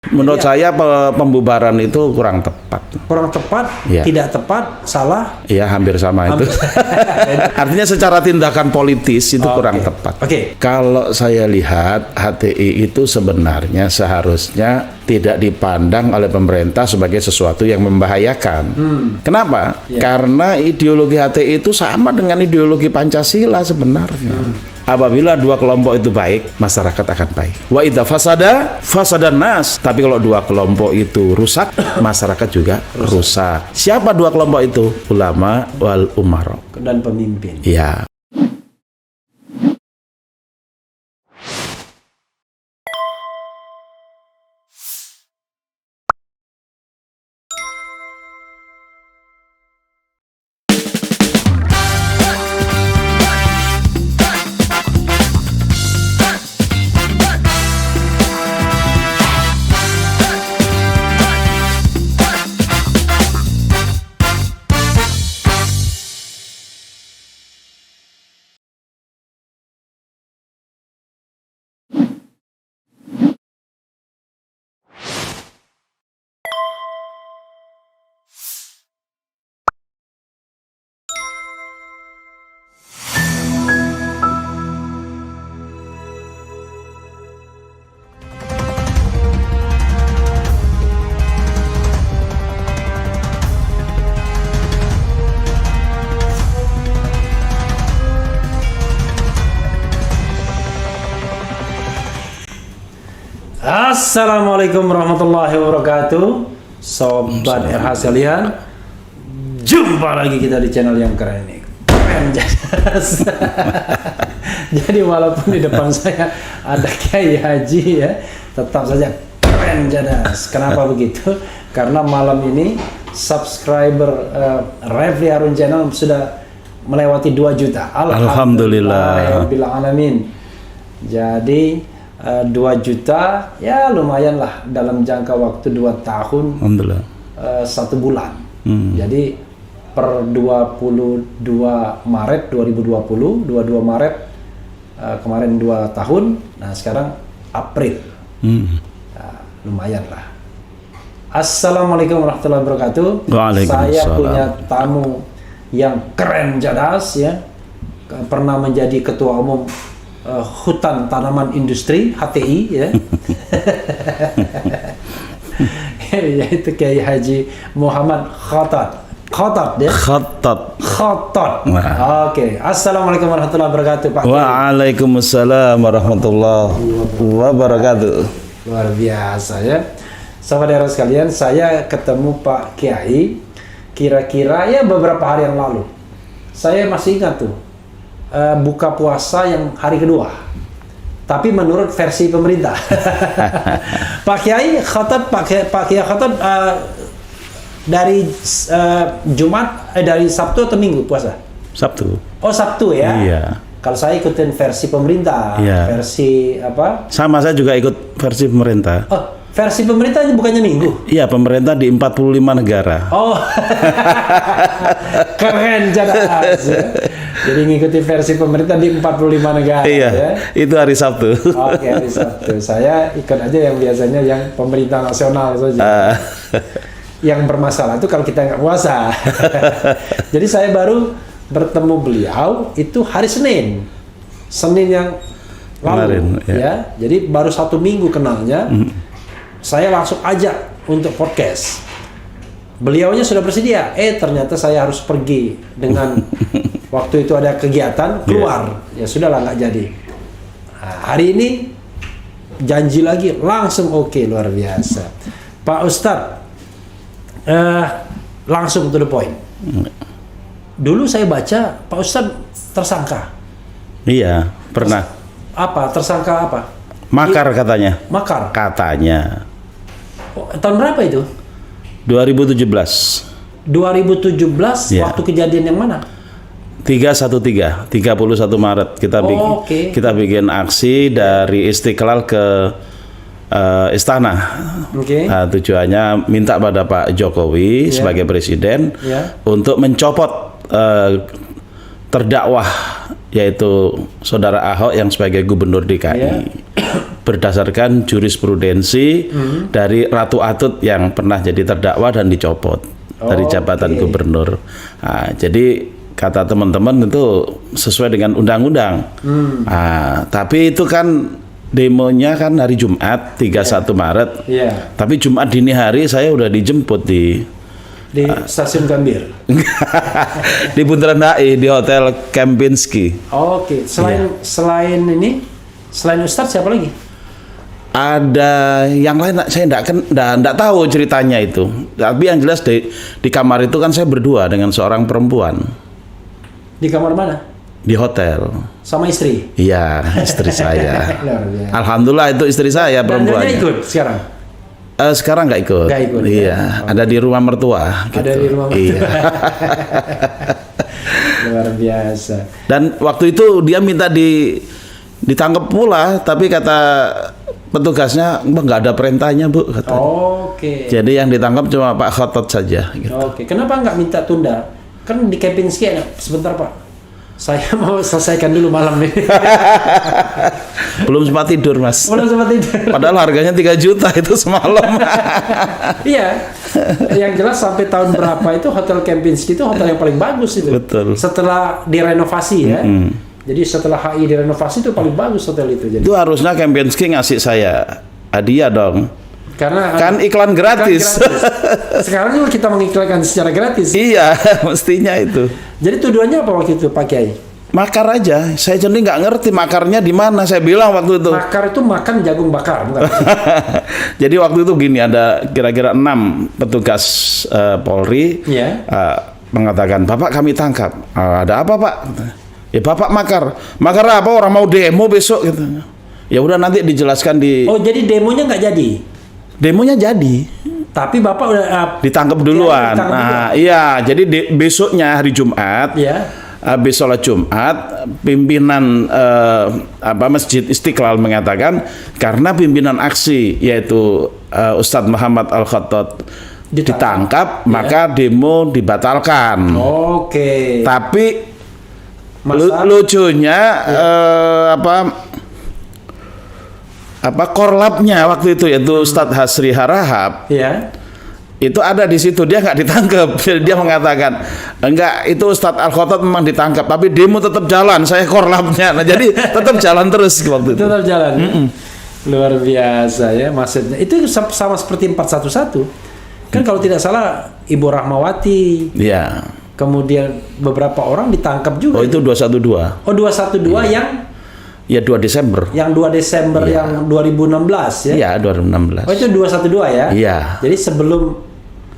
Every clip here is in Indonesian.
Menurut saya pembubaran itu kurang tepat. Kurang tepat, Ya. tidak tepat, salah. Iya, hampir sama itu. Artinya secara tindakan politis itu kurang tepat. Oke. Kalau saya lihat HTI itu sebenarnya seharusnya tidak dipandang oleh pemerintah sebagai sesuatu yang membahayakan. Kenapa? Karena ideologi HTI itu sama dengan ideologi Pancasila sebenarnya. Apabila dua kelompok itu baik, masyarakat akan baik. Wa idza fasadan nas. Tapi kalau dua kelompok itu rusak, masyarakat juga rusak. Siapa dua kelompok itu? Ulama wal umara. Dan pemimpin. Ya. Assalamualaikum warahmatullahi wabarakatuh, sobat RH sekalian. Jumpa lagi kita di channel yang keren ini. Keren jelas. Jadi walaupun di depan saya ada Kiai Haji ya, tetap saja keren jelas. Kenapa begitu? Karena malam ini subscriber Refli Harun Channel sudah melewati 2 juta. Alhamdulillah. Alamin. Jadi 2 juta ya lumayan lah dalam jangka waktu 2 tahun. Alhamdulillah. 1 bulan. Jadi per 22 Maret 2020, 22 Maret kemarin 2 tahun. Nah sekarang April. Nah, lumayan lah. Assalamualaikum warahmatullahi wabarakatuh. Saya punya tamu yang keren jadas ya. Pernah menjadi ketua umum Hutan Tanaman Industri HTI ya. Yaitu Kiai Haji Muhammad Khattab ya. Khattab. Oke. Assalamualaikum warahmatullahi wabarakatuh Pak. Waalaikumsalam warahmatullahi wabarakatuh. Luar biasa ya. Sahabat daerah sekalian, saya ketemu Pak Kiai kira-kira ya beberapa hari yang lalu. Saya masih ingat tuh buka puasa yang hari kedua, tapi menurut versi pemerintah. Pak Kiai Khattab, dari Jumat, dari Sabtu atau Minggu puasa? Sabtu. Oh Sabtu ya? Iya. Kalau saya ikutin versi pemerintah, versi apa? Sama, saya juga ikut versi pemerintah. Oh, versi pemerintah bukannya Minggu? Iya, pemerintah di 45 negara. Oh, keren jelas. Jadi ngikuti versi pemerintah di 45 negara. Iya, ya? itu hari Sabtu. Oke, hari Sabtu. Saya ikut aja yang biasanya yang pemerintah nasional saja. Yang bermasalah itu kalau kita nggak puasa. Jadi saya baru bertemu beliau itu hari Senin yang lalu. Kemarin, ya. Jadi baru 1 minggu kenalnya. Saya langsung ajak untuk podcast. Beliaunya sudah bersedia. Ternyata saya harus pergi dengan waktu itu ada kegiatan keluar. Ya sudahlah, nggak jadi. Nah, hari ini janji lagi langsung oke, luar biasa. Pak Ustadz, langsung to the point. Dulu saya baca Pak Ustadz tersangka. Iya, pernah. Apa? Tersangka apa? Makar katanya. Makar. Katanya. Oh, tahun berapa itu? 2017. 2017 Ya. waktu kejadian yang mana? 31 Maret kita bikin aksi dari Istiqlal ke Istana. Nah, tujuannya minta pada Pak Jokowi sebagai presiden untuk mencopot terdakwah yaitu Saudara Ahok yang sebagai gubernur DKI. berdasarkan jurisprudensi dari Ratu Atut yang pernah jadi terdakwa dan dicopot dari jabatan gubernur. Nah, jadi kata teman-teman itu sesuai dengan undang-undang. Nah, tapi itu kan demonya kan hari Jumat 31 Maret. Iya. Tapi Jumat dini hari saya udah dijemput di stasiun Gambir. di Bundaran HI di Hotel Kempinski. Oke. Selain Ustadz siapa lagi? Ada yang lain saya enggak tahu ceritanya itu. Tapi yang jelas di kamar itu kan saya berdua dengan seorang perempuan. Di kamar mana? Di hotel. Sama istri? Iya, istri saya. Luar biasa. Alhamdulillah itu istri saya perempuannya. Dan dia ikut sekarang? Sekarang nggak ikut. Nggak ikut. Iya, Ya? ada di rumah mertua. Gitu. Ada di rumah mertua. Iya. Luar biasa. Dan waktu itu dia minta ditangkap pula, tapi kata petugasnya nggak ada perintahnya bu. Kata. Oke. Jadi yang ditangkap cuma Pak Khotot saja. Gitu. Oke. Kenapa nggak minta tunda? Kan di Kempinski ada. Sebentar Pak. Saya mau selesaikan dulu malam ini. Belum sempat tidur mas. Belum sempat tidur. Padahal harganya 3 juta itu semalam. Iya. Yang jelas sampai tahun berapa itu Hotel Kempinski itu hotel yang paling bagus itu. Betul. Setelah direnovasi ya. Jadi setelah HI direnovasi itu paling bagus hotel itu. Jadi. Itu harusnya Kempinski ngasih saya hadiah dong. Karena kan iklan gratis. Sekarang juga kita mengiklankan secara gratis. Iya, mestinya itu. Jadi tujuannya apa waktu itu Pak Kiai? Makar aja. Saya jadi nggak ngerti makarnya di mana. Saya bilang waktu itu. Makar itu makan jagung bakar, bukan? Jadi waktu itu gini, ada kira-kira 6 petugas Polri mengatakan, Bapak kami tangkap. Ada apa Pak? Ya Bapak makar. Makar apa? Orang mau demo besok gitu. Ya udah nanti dijelaskan di. Oh jadi demonya nggak jadi? Demonya jadi. Tapi Bapak udah ditangkap duluan. Nah, iya, jadi besoknya hari Jumat. Iya. Habis sholat Jumat, pimpinan Masjid Istiqlal mengatakan karena pimpinan aksi yaitu Ustadz Muhammad Al-Khattab ditangkap, maka demo dibatalkan. Oke. Tapi lucunya korlapnya waktu itu yaitu Ustadz Hasri Harahap. Iya. Itu ada di situ, dia nggak ditangkap. Jadi dia mengatakan enggak, itu Ustadz Al-Khattab memang ditangkap, tapi demo tetap jalan, saya korlapnya. Nah, jadi tetap jalan terus waktu itu. Tetap jalan. Luar biasa ya maksudnya. Itu sama seperti 411. Kan kalau tidak salah Ibu Rahmawati. Iya. Kemudian beberapa orang ditangkap juga. Oh, itu 212. Oh, 212 yang ya 2 Desember. Yang 2 Desember yang 2016 ya? Iya, 2016. Oh, itu 212 ya? Iya. Jadi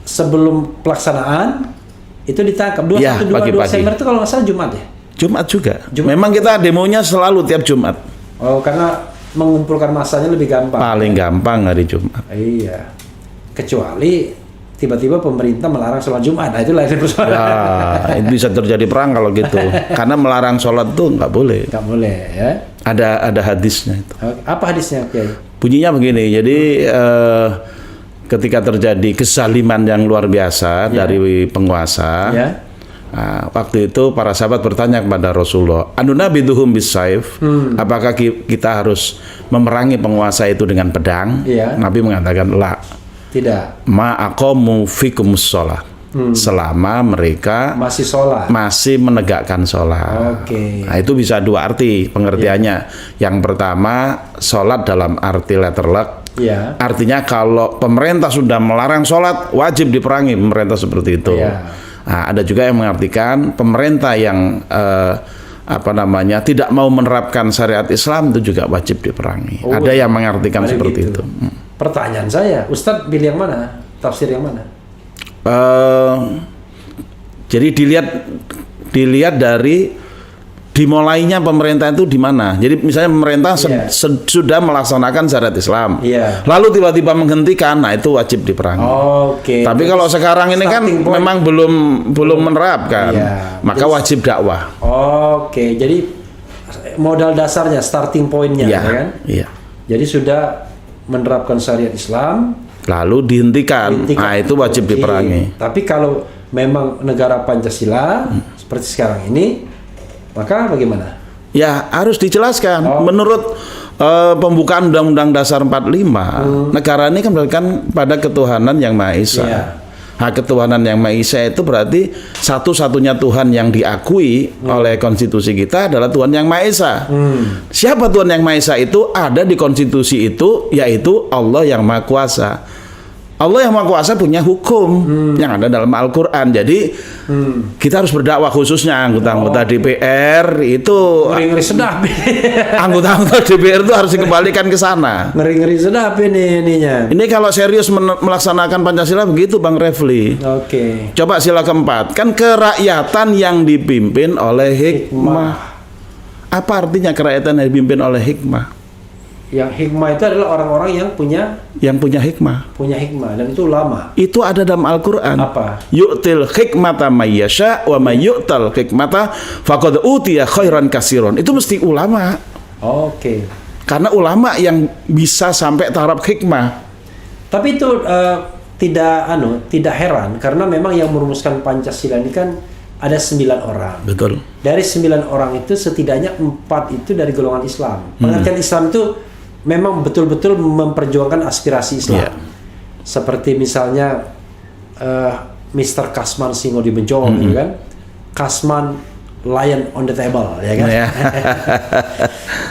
sebelum pelaksanaan itu ditangkap. 212 Desember itu kalau nggak salah Jumat ya? Jumat juga. Memang kita demonya selalu tiap Jumat. Oh, karena mengumpulkan masanya lebih gampang. Paling gampang hari Jumat. Iya. Kecuali tiba-tiba pemerintah melarang sholat Jumat. Nah, itu lain persoalan. Ya, itu bisa terjadi perang kalau gitu. Karena melarang sholat tuh nggak boleh. Nggak boleh ya. Ada hadisnya itu. Apa hadisnya, Kiai? Bunyinya begini. Jadi ketika terjadi kezaliman yang luar biasa dari penguasa, waktu itu para sahabat bertanya kepada Rasulullah, "Anunabiduhum bisayf?" Apakah kita harus memerangi penguasa itu dengan pedang? Nabi mengatakan, "La." Tidak. Ma'aqamu fikumus shalah. Selama mereka masih menegakkan sholat. Nah, itu bisa 2 arti pengertiannya. Yang pertama, sholat dalam arti letter luck. Artinya kalau pemerintah sudah melarang sholat, wajib diperangi pemerintah seperti itu. Nah, ada juga yang mengartikan pemerintah yang tidak mau menerapkan syariat Islam itu juga wajib diperangi. Ada yang mengartikan seperti itu. Pertanyaan saya, Ustadz pilih yang mana? Tafsir yang mana? Jadi dilihat dari dimulainya pemerintah itu di mana. Jadi misalnya pemerintah sudah melaksanakan syariat Islam, lalu tiba-tiba menghentikan, nah itu wajib diperangi. Tapi kalau sekarang ini kan memang belum menerapkan, maka wajib dakwah. Jadi modal dasarnya, starting pointnya, kan? Jadi sudah menerapkan syariat Islam, lalu dihentikan. Nah itu wajib diperangi. Tapi kalau memang negara Pancasila seperti sekarang ini, maka bagaimana? Ya harus dijelaskan. pembukaan Undang-Undang Dasar 45, negara ini kan berdasarkan pada ketuhanan yang Maha Esa. Iya. Nah, ketuhanan yang Maha Esa itu berarti satu-satunya Tuhan yang diakui oleh konstitusi kita adalah Tuhan yang Maha Esa. Siapa Tuhan yang Maha Esa itu? Ada di konstitusi itu, yaitu Allah yang Maha Kuasa. Allah yang Maha Kuasa punya hukum yang ada dalam Al-Quran. Jadi kita harus berdakwah, khususnya anggota-anggota DPR itu. Ngeri-ngeri sedap. Anggota-anggota DPR itu harus dikembalikan ke sana. Ngeri-ngeri sedap ininya. Ini kalau serius melaksanakan Pancasila begitu, Bang Refli. Oke. Coba sila keempat, kan kerakyatan yang dipimpin oleh hikmah. Apa artinya kerakyatan yang dipimpin oleh hikmah? Yang hikmah itu adalah orang-orang yang punya hikmah. Dan itu ulama. Itu ada dalam Al-Quran. Apa? Yu'til hikmata may yasha wa may yu'tal hikmata faqad utiya khairan katsiran. Itu mesti ulama. Oke. Karena ulama yang bisa sampai taraf hikmah. Tapi itu tidak heran karena memang yang merumuskan Pancasila ini kan ada 9 orang. Betul. Dari 9 orang itu setidaknya 4 itu dari golongan Islam. Pengertian Islam itu memang betul-betul memperjuangkan aspirasi Islam. Yeah. Seperti misalnya Mr. Kasman Singo di Bejo, gitu kan? Kasman Lion on the table, ya kan? Yeah.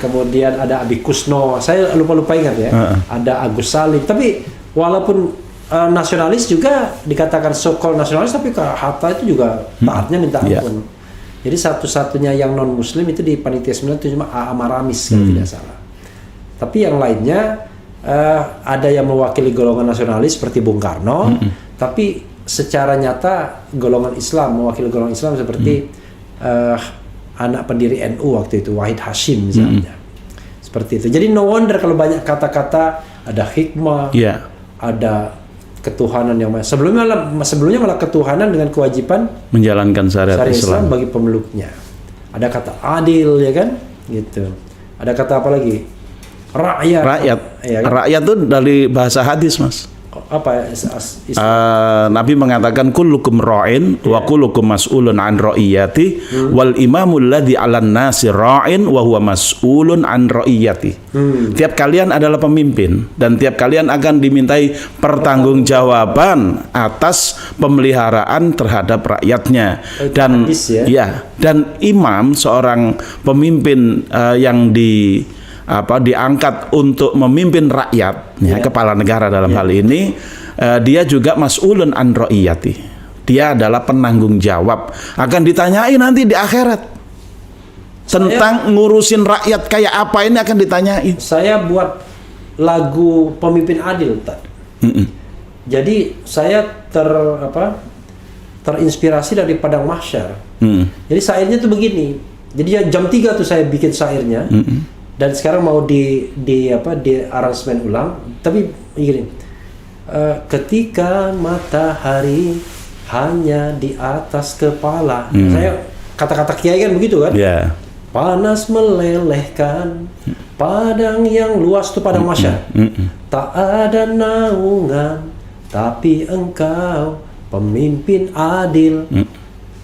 Kemudian ada Abi Kusno, saya lupa ingat ya. Ada Agus Salim. Tapi walaupun nasionalis juga dikatakan so-called nasionalis, tapi Hatta itu juga taatnya minta ampun. Jadi satu-satunya yang non Muslim itu di panitia 9 itu cuma Amaramis kalau tidak salah. Tapi yang lainnya ada yang mewakili golongan nasionalis seperti Bung Karno, tapi secara nyata golongan Islam, mewakili golongan Islam seperti anak pendiri NU waktu itu, Wahid Hashim misalnya. Seperti itu. Jadi no wonder kalau banyak kata-kata, ada hikmah, ada ketuhanan yang sebelumnya malah ketuhanan dengan kewajiban menjalankan syariat Islam bagi pemeluknya. Ada kata adil, ya kan? Gitu. Ada kata apa lagi? Rakyat. Ya, kan? Rakyat itu dari bahasa hadis, Mas. Apa Nabi mengatakan kullukum ra'in wa kullukum mas'ulun an ra'iyati wal imamul ladzi 'alan nasi ra'in wa huwa mas'ulun an ra'iyati. Tiap kalian adalah pemimpin dan tiap kalian akan dimintai pertanggungjawaban atas pemeliharaan terhadap rakyatnya. Dan hadis, dan imam, seorang pemimpin yang diangkat untuk memimpin rakyat, kepala negara dalam hal ini, dia juga mas'ulun an ra'iyati. Dia adalah penanggung jawab, akan ditanyai nanti di akhirat tentang ngurusin rakyat kayak apa, ini akan ditanyai. Saya buat lagu Pemimpin Adil, jadi saya terinspirasi dari Padang Mahsyar. Jadi syairnya tuh begini. Jadi jam 3 tuh saya bikin syairnya. Dan sekarang mau di aransemen ulang, tapi gini, ketika matahari hanya di atas kepala, saya kata-kata kiai kan begitu kan, panas melelehkan padang yang luas, tuh padang mahsyar, tak ada naungan, tapi engkau pemimpin adil,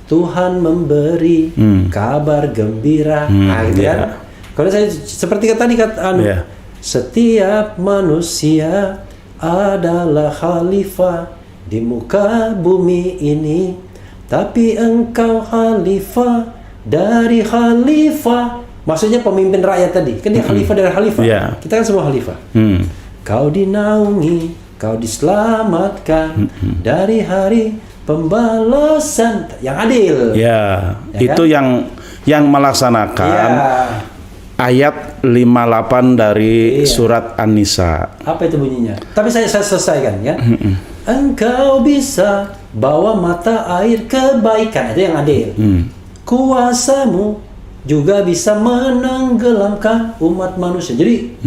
Tuhan memberi kabar gembira, gitu kan. Kalau saya seperti tadi setiap manusia adalah khalifah di muka bumi ini, tapi engkau khalifah dari khalifah. Maksudnya pemimpin rakyat tadi, kan dia khalifah dari khalifah. Kita kan semua khalifah. Kau dinaungi, kau diselamatkan dari hari pembalasan yang adil. Itu kan? yang melaksanakan ayat 58 dari surat An-Nisa. Apa itu bunyinya? Tapi saya selesaikan ya. Engkau bisa bawa mata air kebaikan, itu yang adil. Kuasamu juga bisa menenggelamkan umat manusia. Jadi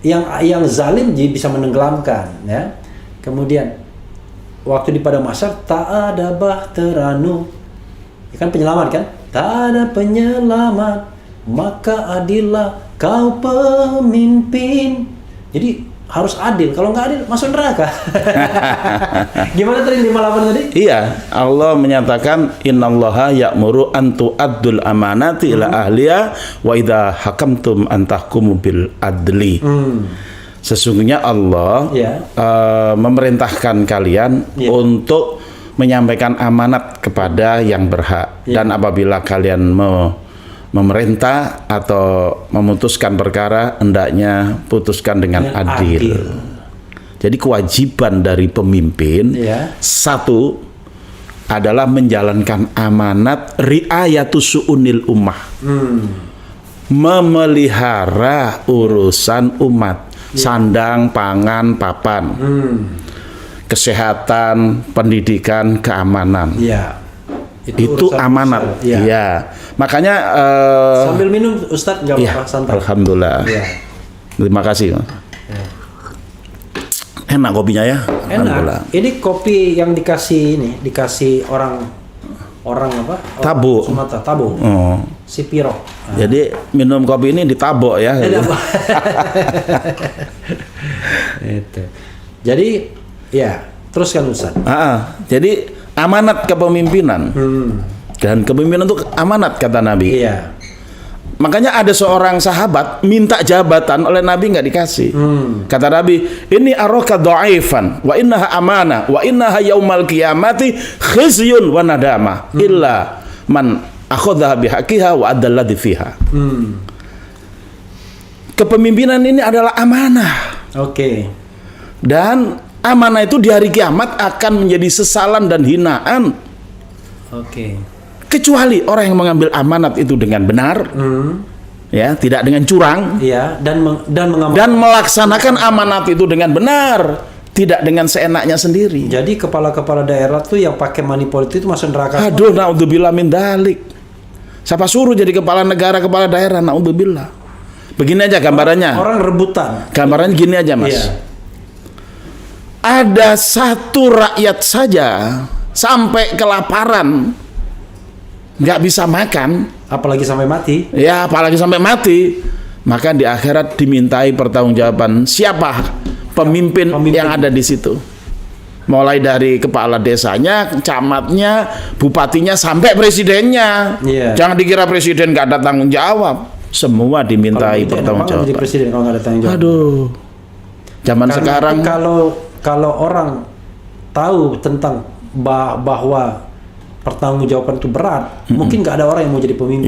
yang zalim bisa menenggelamkan, ya. Kemudian waktu di Padang Mahsyar tak ada bahteranu. Kan penyelamat kan? Tak ada penyelamat, maka adillah kau pemimpin. Jadi harus adil. Kalau nggak adil masuk neraka. Gimana tadi 58 tadi? Iya, Allah menyatakan innallaha ya'muru an tu'addul amanati ila ahliha wa idza hakamtum an tahkumu bil adli. Sesungguhnya Allah memerintahkan kalian untuk menyampaikan amanat kepada yang berhak, dan apabila kalian memerintah atau memutuskan perkara, hendaknya putuskan dengan adil. Jadi kewajiban dari pemimpin satu adalah menjalankan amanat ri'ayatu su'unil ummah, memelihara urusan umat, sandang, pangan, papan, kesehatan, pendidikan, keamanan. Itu amanat. Iya. Makanya sambil minum Ustadz nggak apa-apa, santai. Alhamdulillah. Terima kasih. Enak kopinya ya. Enak. Ini kopi yang dikasih orang apa? Tabuk. Sumatera, tabuk. Si Piro. Jadi minum kopi ini ditabok ya. Itu. Jadi teruskan Ustadz. Jadi amanat kepemimpinan. Dan kepemimpinan itu amanat kata Nabi. Makanya ada seorang sahabat minta jabatan oleh Nabi nggak dikasih. Kata Nabi, ini araka dhaifan wa innaha amanah wa innaha yaumal qiyamati khizyun wa nadama illa man akhadha bihaqiha wa adalladhi fiha. Kepemimpinan ini adalah amanah. Dan amanah itu di hari kiamat akan menjadi sesalan dan hinaan. Kecuali orang yang mengambil amanat itu dengan benar, tidak dengan curang, dan melaksanakan amanat itu dengan benar, tidak dengan seenaknya sendiri. Jadi kepala-kepala daerah tuh yang pakai money politik itu masuk neraka. Aduh, naudzubillah min dalik. Siapa suruh jadi kepala negara, kepala daerah? Naudzubillah. Begini aja gambarannya. Orang rebutan. Gambarannya gini aja, Mas. Ada satu rakyat saja sampai kelaparan, nggak bisa makan, apalagi sampai mati. Apalagi sampai mati. Maka di akhirat dimintai pertanggungjawaban siapa pemimpin yang ada di situ. Mulai dari kepala desanya, camatnya, bupatinya, sampai presidennya. Jangan dikira presiden nggak ada tanggung jawab. Semua dimintai pertanggungjawaban. Presiden kalau nggak ada tanggung jawab. Aduh. Zaman sekarang kalau orang tahu tentang bahwa pertanggungjawaban itu berat, mungkin nggak ada orang yang mau jadi pemimpin.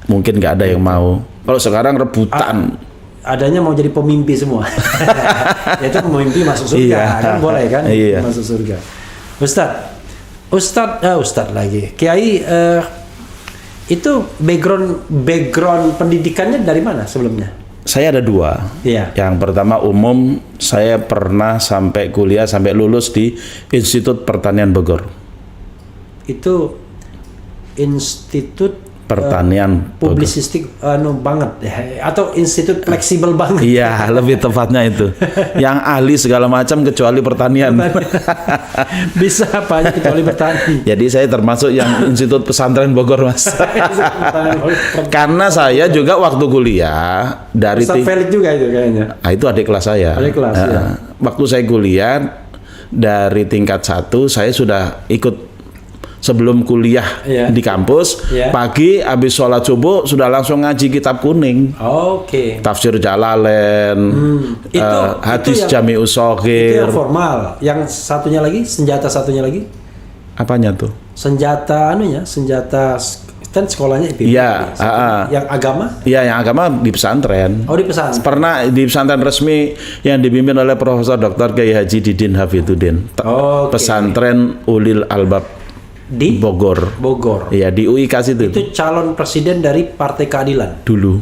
Mungkin nggak ada yang mau. Kalau sekarang rebutan. Adanya mau jadi pemimpi semua. Itu pemimpi masuk surga, kan boleh kan? Masuk surga. Ustadz lagi. Kiai, itu background pendidikannya dari mana sebelumnya? Saya ada dua. Yang pertama umum, saya pernah sampai kuliah sampai lulus di Institut Pertanian Bogor. Itu Institut Pertanian publisistik banget atau institut fleksibel banget. Lebih tepatnya itu. Yang ahli segala macam kecuali pertanian. Bisa apa aja kecuali bertani. Jadi saya termasuk yang Institut Pesantren Bogor, Mas. Karena saya juga waktu kuliah dari Ustaz Felix juga itu kayaknya. Itu adik kelas saya. Waktu saya kuliah dari tingkat 1 saya sudah ikut. Sebelum kuliah di kampus, pagi habis sholat subuh sudah langsung ngaji kitab kuning. Tafsir Jalalain, hadis Jami'us Shaghir. Itu yang formal. Yang satunya lagi, senjata satunya lagi? Apanya tuh? Senjata senjata kan sekolahnya IPB. Yang agama? Yang agama di pesantren. Di pesantren. Pernah di pesantren resmi yang dipimpin oleh Profesor Dr. Kiai Haji Didin Hafidzuddin. Pesantren Ulil Albab di Bogor. Di UI situ. Itu calon presiden dari Partai Keadilan dulu.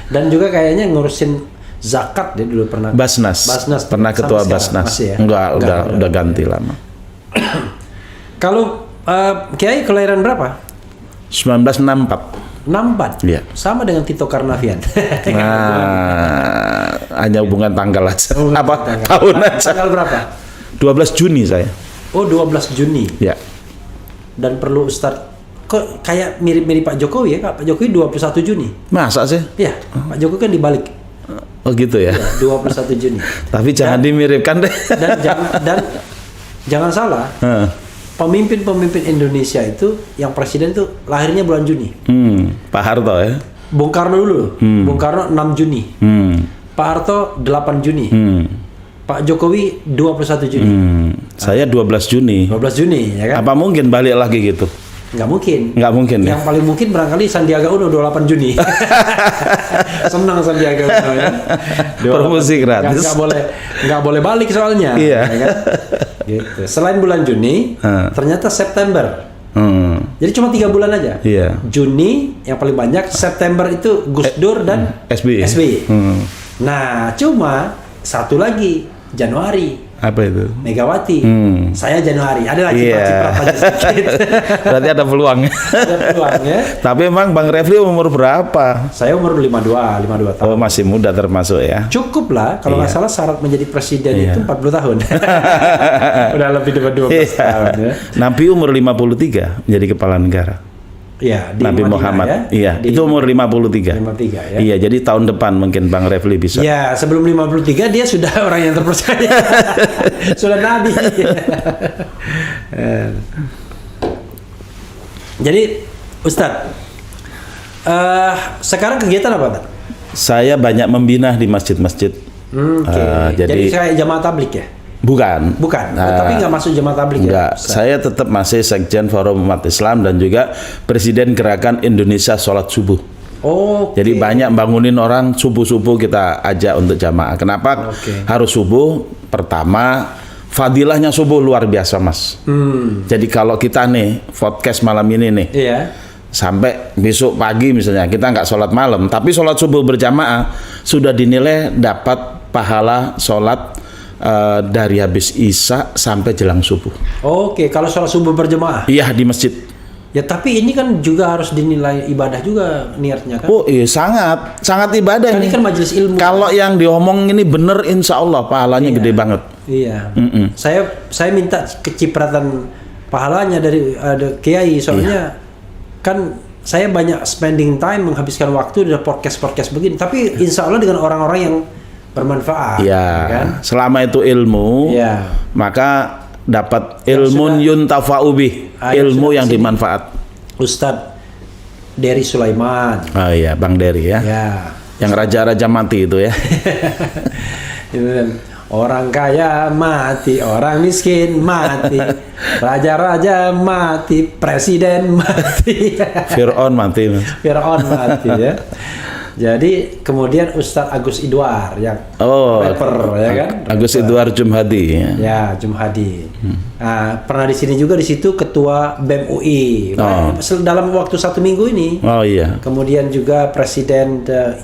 Dan juga kayaknya ngurusin zakat dia dulu pernah. Basnas. Pernah ketua Basnas. Enggak, udah ganti lama. Kalau Kiai kelahiran berapa? 1964. 64. Sama dengan Tito Karnavian. Hanya hubungan tanggal aja. Tahun aja. Tanggal berapa? 12 Juni saya. 12 Juni. Dan perlu Ustadz, kok kayak mirip-mirip Pak Jokowi ya? Pak Jokowi 21 Juni. Masa sih? Pak Jokowi kan dibalik. Oh gitu ya. 21 Juni. Tapi jangan dimiripkan deh. Dan jangan salah, pemimpin-pemimpin Indonesia itu yang presiden tuh lahirnya bulan Juni. Pak Harto ya. Bung Karno dulu. Bung Karno 6 Juni. Pak Harto 8 Juni. Pak Jokowi 21 Juni. Saya 12 Juni. 12 Juni ya kan? Apa mungkin balik lagi gitu? Nggak mungkin. Nggak mungkin ya? Yang paling mungkin barangkali Sandiaga Uno 28 Juni. Senang Sandiaga Uno ya. Promosi gratis. Nggak boleh balik soalnya. Iya. Ya kan? Gitu. Selain bulan Juni, ternyata September. Jadi cuma 3 bulan aja. Iya. Juni yang paling banyak, September itu Gus Dur dan SBY. Nah, cuma satu lagi Januari. Apa itu? Megawati. Saya Januari. Ada lagi Iya. aja sedikit. Berarti ada peluang. Ada peluang ya. Tapi emang Bang Refli umur berapa? Saya umur 52 tahun. Oh, masih muda termasuk ya. Cukup lah, kalau nggak salah syarat menjadi presiden Iya. itu 40 tahun. Udah lebih dari 12 tahun ya. Nabi umur 53 menjadi kepala negara. Iya, di Nabi Madinah Muhammad. ya. Iya, itu umur 53. 53 ya. Iya, jadi tahun depan mungkin Bang Refli bisa. Ya, sebelum 53 dia sudah orang yang terpercaya. Sudah nabi. Jadi, Ustadz, sekarang kegiatan apa, Pak? Saya banyak membina di masjid-masjid. Oke. Jadi kayak jamaah tablik ya? Bukan. Bukan. Tapi nggak masuk jamaah tablik Enggak. ya? Saya tetap masih Sekjen Forum Umat Islam dan juga Presiden Gerakan Indonesia Sholat Subuh. Oh. Jadi banyak bangunin orang subuh-subuh kita ajak untuk jamaah. Kenapa harus subuh? Pertama, fadilahnya subuh luar biasa, Mas. Jadi kalau kita nih podcast malam ini nih, Iya. sampai besok pagi misalnya kita nggak sholat malam, tapi sholat subuh berjamaah sudah dinilai dapat pahala sholat dari habis isya sampai jelang subuh. Oke, kalau sholat subuh berjamaah. Iya, di masjid. Ya tapi ini kan juga harus dinilai ibadah juga niatnya kan. Oh iya, sangat ibadah Kan ini. ini kan majelis ilmu. Kalau yang diomong ini bener, insya Allah pahalanya gede banget. Iya. Saya minta kecipratan pahalanya dari kiai soalnya kan saya banyak spending time menghabiskan waktu di podcast begini. Tapi insya Allah dengan orang-orang yang bermanfaat. Iya. Kan? Selama itu ilmu, Iya. maka dapat ilmun yuntafa'u bih, ilmu yang dimanfaat. Ustadz Dery Sulaiman. Oh iya, Bang Dery ya. Ya. Yang raja-raja mati itu ya. Orang kaya mati, orang miskin mati, raja-raja mati, presiden mati, Fir'aun mati, Mas. Fir'aun mati ya. Jadi kemudian Ustadz Agus Idwar yang rapper ya kan? Agus Idwar Jumhadi. Ya, Jumhadi. Nah, pernah di sini juga, di situ ketua BEM UI. Dalam waktu 1 minggu ini. Oh iya. Kemudian juga presiden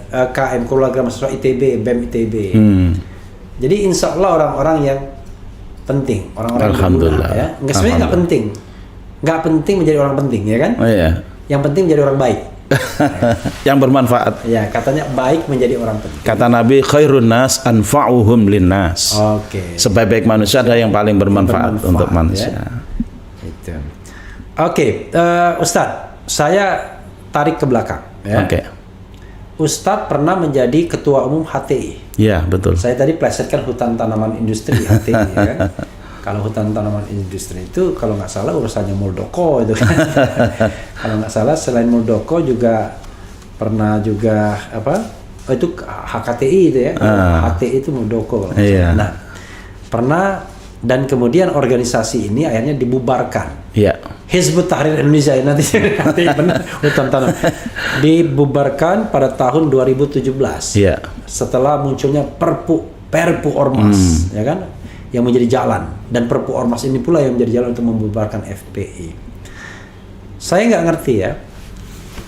KM Keluarga Mahasiswa ITB, BEM ITB. Jadi insya Allah orang-orang yang penting, orang-orang yang Alhamdulillah. berguna, ya. Nggak, sebenarnya nggak penting, nggak penting menjadi orang penting, ya kan? Oh iya. Yang penting menjadi orang baik. Yang bermanfaat. Ya, katanya baik menjadi orang penting. Kata Nabi, khairun nas anfa'uhum linnas. Oke. Sebaik-baik manusia ada yang paling bermanfaat untuk manusia. Ya. Itu. Oke, Ustadz, saya tarik ke belakang. Ya. Oke. Ustadz pernah menjadi ketua umum HTI. Iya, betul. Saya tadi plesetkan hutan tanaman industri HTI. Ya kan? Kalau hutan tanaman industri itu kalau nggak salah urusannya Muldoko itu kan. Kalau nggak salah selain Muldoko juga pernah juga apa? Oh, itu HKTI itu ya. HTI itu Muldoko. Iya. Nah, pernah dan kemudian organisasi ini akhirnya dibubarkan. Iya. Hizbut Tahrir Indonesia nanti HTI benar hutan tanaman dibubarkan pada tahun 2017. Iya. Setelah munculnya Perpu Ormas, ya kan? Yang menjadi jalan, dan Perpu Ormas ini pula yang menjadi jalan untuk membubarkan FPI. Saya nggak ngerti ya,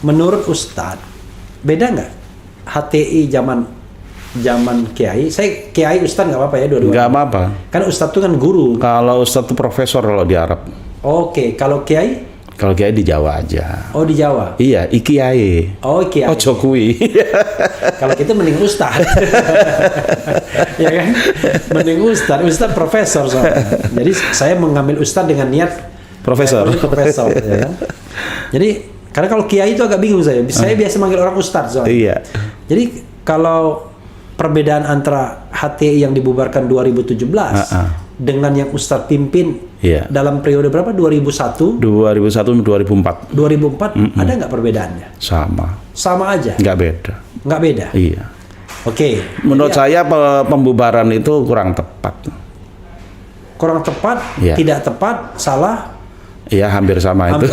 menurut Ustadz beda nggak HTI zaman Kiai? Saya Kiai Ustadz nggak apa-apa ya dua-duanya. Nggak apa-apa. Kan Ustadz itu kan guru. Kalau Ustadz itu profesor kalau di Arab. Oke, kalau Kiai? Kalau Kiai di Jawa aja. Oh, di Jawa. Iya, Ikiai. Oh, Kiai. Oh, Jokowi. Kalau kita mending Ustadz. Ya kan? Mending Ustadz profesor soalnya. Jadi saya mengambil Ustadz dengan niat Profesor. Profesor, ya kan? Jadi karena kalau Kiai itu agak bingung saya. Saya biasa manggil orang Ustadz soalnya. Iya. Jadi kalau perbedaan antara HTI yang dibubarkan 2017 dengan yang Ustadz pimpin dalam periode berapa? 2001 2004 ada nggak perbedaannya? Sama aja? nggak beda. Nggak beda? Iya. Oke. Menurut saya pembubaran itu kurang tepat. Kurang tepat? Iya. Tidak tepat? Salah? Iya, hampir sama itu.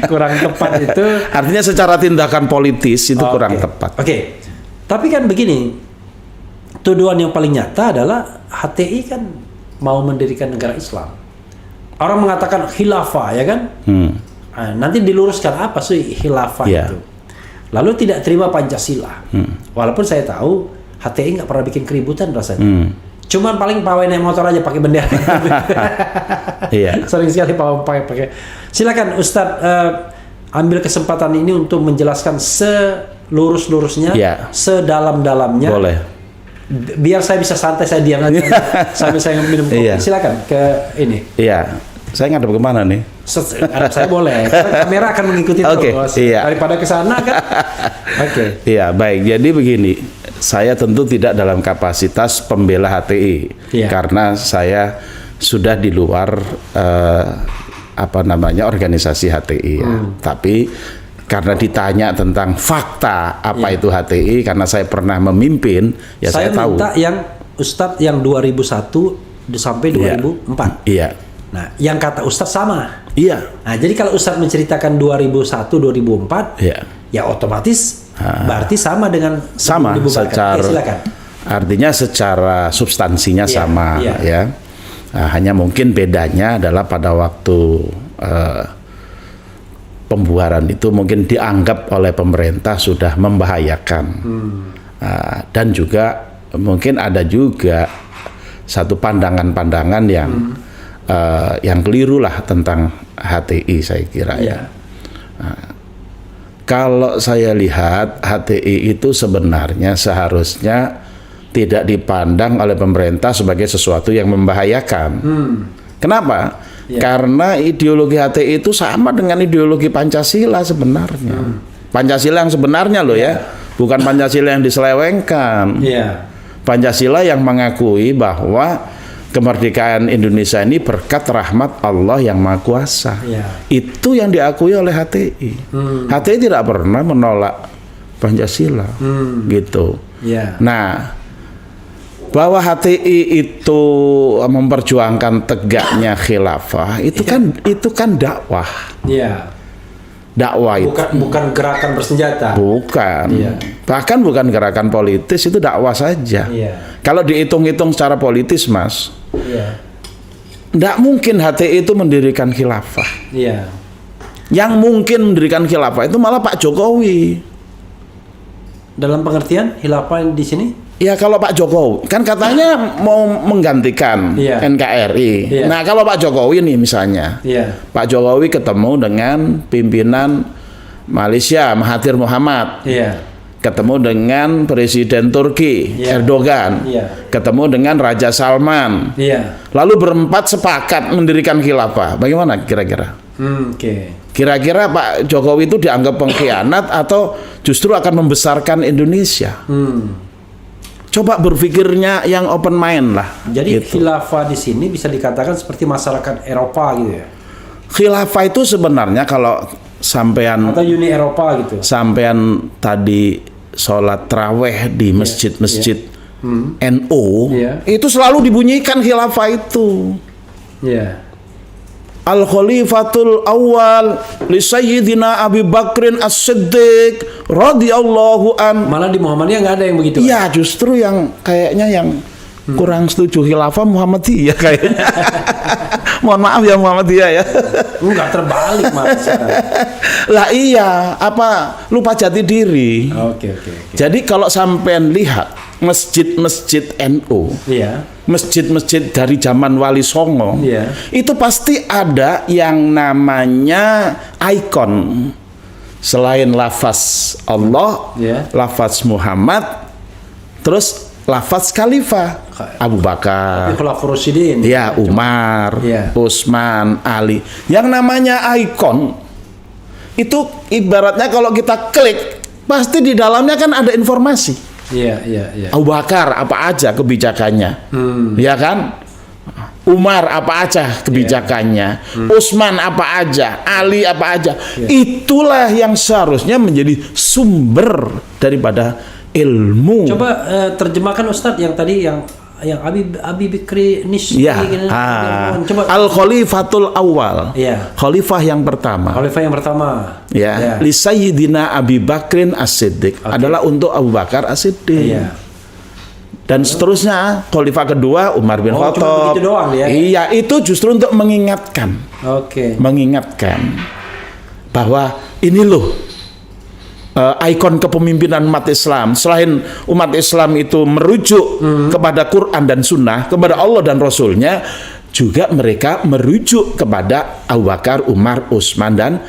Kurang tepat itu Artinya secara tindakan politis itu kurang tepat. Oke. Tapi kan begini, tuduhan yang paling nyata adalah HTI kan mau mendirikan negara Islam. Orang mengatakan khilafah, ya kan? Nah, nanti diluruskan apa sih khilafah itu? Lalu tidak terima Pancasila. Walaupun saya tahu HTI nggak pernah bikin keributan rasanya. Cuman paling pawai naik motor aja pakai bendera. Sering sekali pakai. Silakan Ustadz ambil kesempatan ini untuk menjelaskan selurus-lurusnya, sedalam-dalamnya. Boleh. Biar saya bisa santai, saya diam aja sambil saya minum kopi. Silakan ke ini. Iya. Saya ngadep kemana nih? Saya boleh. Kamera akan mengikuti terus. Daripada ke sana kan. Iya, baik. Jadi begini, saya tentu tidak dalam kapasitas pembela HTI karena saya sudah di luar organisasi HTI ya. Tapi karena ditanya tentang fakta apa itu HTI, karena saya pernah memimpin, saya tahu. Saya minta yang Ustadz yang 2001 sampai 2004. Iya. Nah, yang kata Ustadz sama. Iya. Nah, jadi kalau Ustadz menceritakan 2001 2004, ya otomatis berarti sama dengan secara silakan. Artinya secara substansinya sama ya. Nah, hanya mungkin bedanya adalah pada waktu pembuaran itu mungkin dianggap oleh pemerintah sudah membahayakan. Dan juga mungkin ada juga satu pandangan-pandangan yang keliru lah tentang HTI, saya kira ya. Kalau saya lihat HTI itu sebenarnya seharusnya tidak dipandang oleh pemerintah sebagai sesuatu yang membahayakan. Kenapa? Karena ideologi HTI itu sama dengan ideologi Pancasila sebenarnya. Pancasila yang sebenarnya loh ya, bukan Pancasila yang diselewengkan. Pancasila yang mengakui bahwa kemerdekaan Indonesia ini berkat rahmat Allah yang Maha Kuasa. Itu yang diakui oleh HTI. HTI tidak pernah menolak Pancasila, gitu. Nah, bahwa HTI itu memperjuangkan tegaknya khilafah, itu kan dakwah. Dakwah bukan gerakan bersenjata. Bukan. Bahkan bukan gerakan politis, itu dakwah saja. Kalau dihitung-hitung secara politis, Mas, tidak mungkin HTI itu mendirikan khilafah. Yang mungkin mendirikan khilafah itu malah Pak Jokowi. Dalam pengertian khilafah di sini? Ya kalau Pak Jokowi kan katanya mau menggantikan NKRI. Nah kalau Pak Jokowi nih misalnya, Pak Jokowi ketemu dengan pimpinan Malaysia Mahathir Muhammad, ketemu dengan Presiden Turki Erdogan, ketemu dengan Raja Salman, lalu berempat sepakat mendirikan khilafah. Bagaimana kira-kira? Kira-kira Pak Jokowi itu dianggap pengkhianat atau justru akan membesarkan Indonesia? Coba berpikirnya yang open mind lah. Jadi khilafah di sini bisa dikatakan seperti masyarakat Eropa gitu ya? Khilafah itu sebenarnya kalau sampean atau Uni Eropa gitu. Sampean tadi sholat traweh di masjid-masjid NU, itu selalu dibunyikan khilafah itu. Al-Khalifatul Awal li Sayyidina Abi Bakrin As-Siddiq radhiyallahu an. Malah di Muhammadiyah nggak ada yang begitu. Iya, justru yang kayaknya yang kurang setuju khilafah Muhammadiyah kayaknya. Mohon maaf ya Muhammadiyah ya. Enggak terbalik Mas. Lah iya, apa lupa jati diri. Oke. Jadi kalau sampean lihat masjid-masjid NU, masjid-masjid dari zaman Wali Songo, itu pasti ada yang namanya ikon. Selain lafaz Allah, lafaz Muhammad, terus lafaz Khalifah, Abu Bakar, Umar, Utsman, Ali. Yang namanya ikon itu ibaratnya kalau kita klik, pasti di dalamnya kan ada informasi. Iya. Abu Bakar apa aja kebijakannya, ya kan? Umar apa aja kebijakannya, Utsman apa aja, Ali apa aja. Itulah yang seharusnya menjadi sumber daripada ilmu. Coba terjemahkan Ustadz yang tadi yang Abi Bikri Nisbi. Ya, Coba Al-Khalifatul Awal. Iya. Khalifah yang pertama. Khalifah yang pertama. Ya, li Sayyidina Abi Bakrin As-Siddiq adalah untuk Abu Bakar As-Siddiq. Iya. Dan seterusnya, khalifah kedua Umar bin Cuma Khattab. begitu doang ya. Iya, itu justru untuk mengingatkan. Oke. Mengingatkan bahwa ini loh ikon kepemimpinan umat Islam. Selain umat Islam itu merujuk kepada Quran dan Sunnah, kepada Allah dan Rasulnya, juga mereka merujuk kepada Abu Bakar, Umar, Utsman dan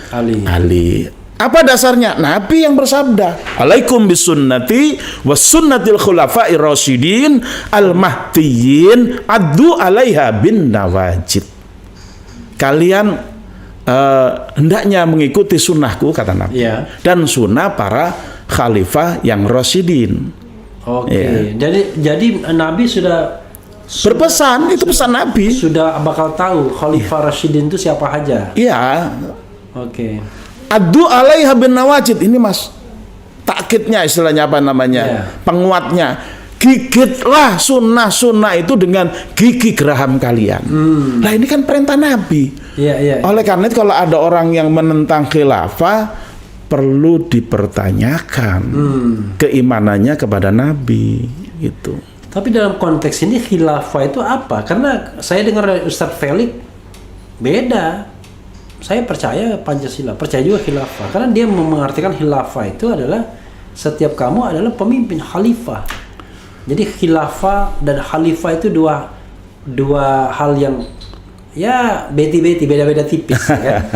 Ali. Apa dasarnya? Nabi yang bersabda, "Alaikum bisunnati was sunnatil khulafa'ir rasyidin al-mahdiyyin addu 'alaiha bin nawajid." Kalian hendaknya mengikuti sunnahku, kata Nabi, dan sunnah para khalifah yang rasyidin. Oke. Jadi Nabi sudah berpesan, itu pesan Nabi. Sudah bakal tahu khalifah rasyidin itu siapa aja. Iya. Oke. Addu 'alaiha bin nawajid, ini Mas. Takkidnya istilahnya apa namanya? Penguatnya. Gigitlah sunnah-sunnah itu dengan gigi geraham kalian. Nah, ini kan perintah Nabi. Iya. Oleh karena itu kalau ada orang yang menentang khilafah, perlu dipertanyakan keimanannya kepada Nabi gitu. Tapi dalam konteks ini khilafah itu apa? Karena saya dengar Ustadz Felix beda. Saya percaya Pancasila, percaya juga khilafah. Karena dia mengartikan khilafah itu adalah setiap kamu adalah pemimpin, khalifah. Jadi khilafah dan khalifah itu dua hal yang ya beda-beda tipis ya.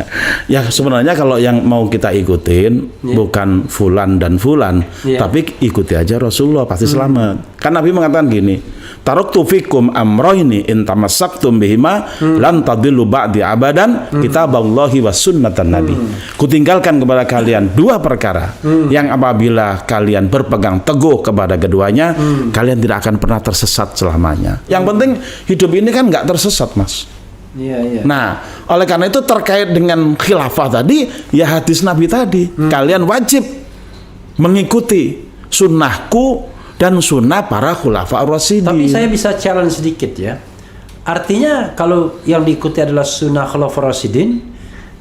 Ya sebenarnya kalau yang mau kita ikutin bukan fulan dan fulan, tapi ikuti aja Rasulullah, pasti selamat. Kan Nabi mengatakan gini, taraktu fikum amroini in tamassaktum bihima lan tadillu ba'di abadan kitaballahi was sunnatan nabi. Kutinggalkan kepada kalian dua perkara yang apabila kalian berpegang teguh kepada keduanya, kalian tidak akan pernah tersesat selamanya. Yang penting hidup ini kan nggak tersesat, Mas. Iya. Nah, oleh karena itu terkait dengan khilafah tadi, ya hadis Nabi tadi, kalian wajib mengikuti sunnahku dan sunnah para khulafa ar-rasyidin. Tapi saya bisa challenge sedikit ya. Artinya kalau yang diikuti adalah sunnah khulafa ar-rasyidin,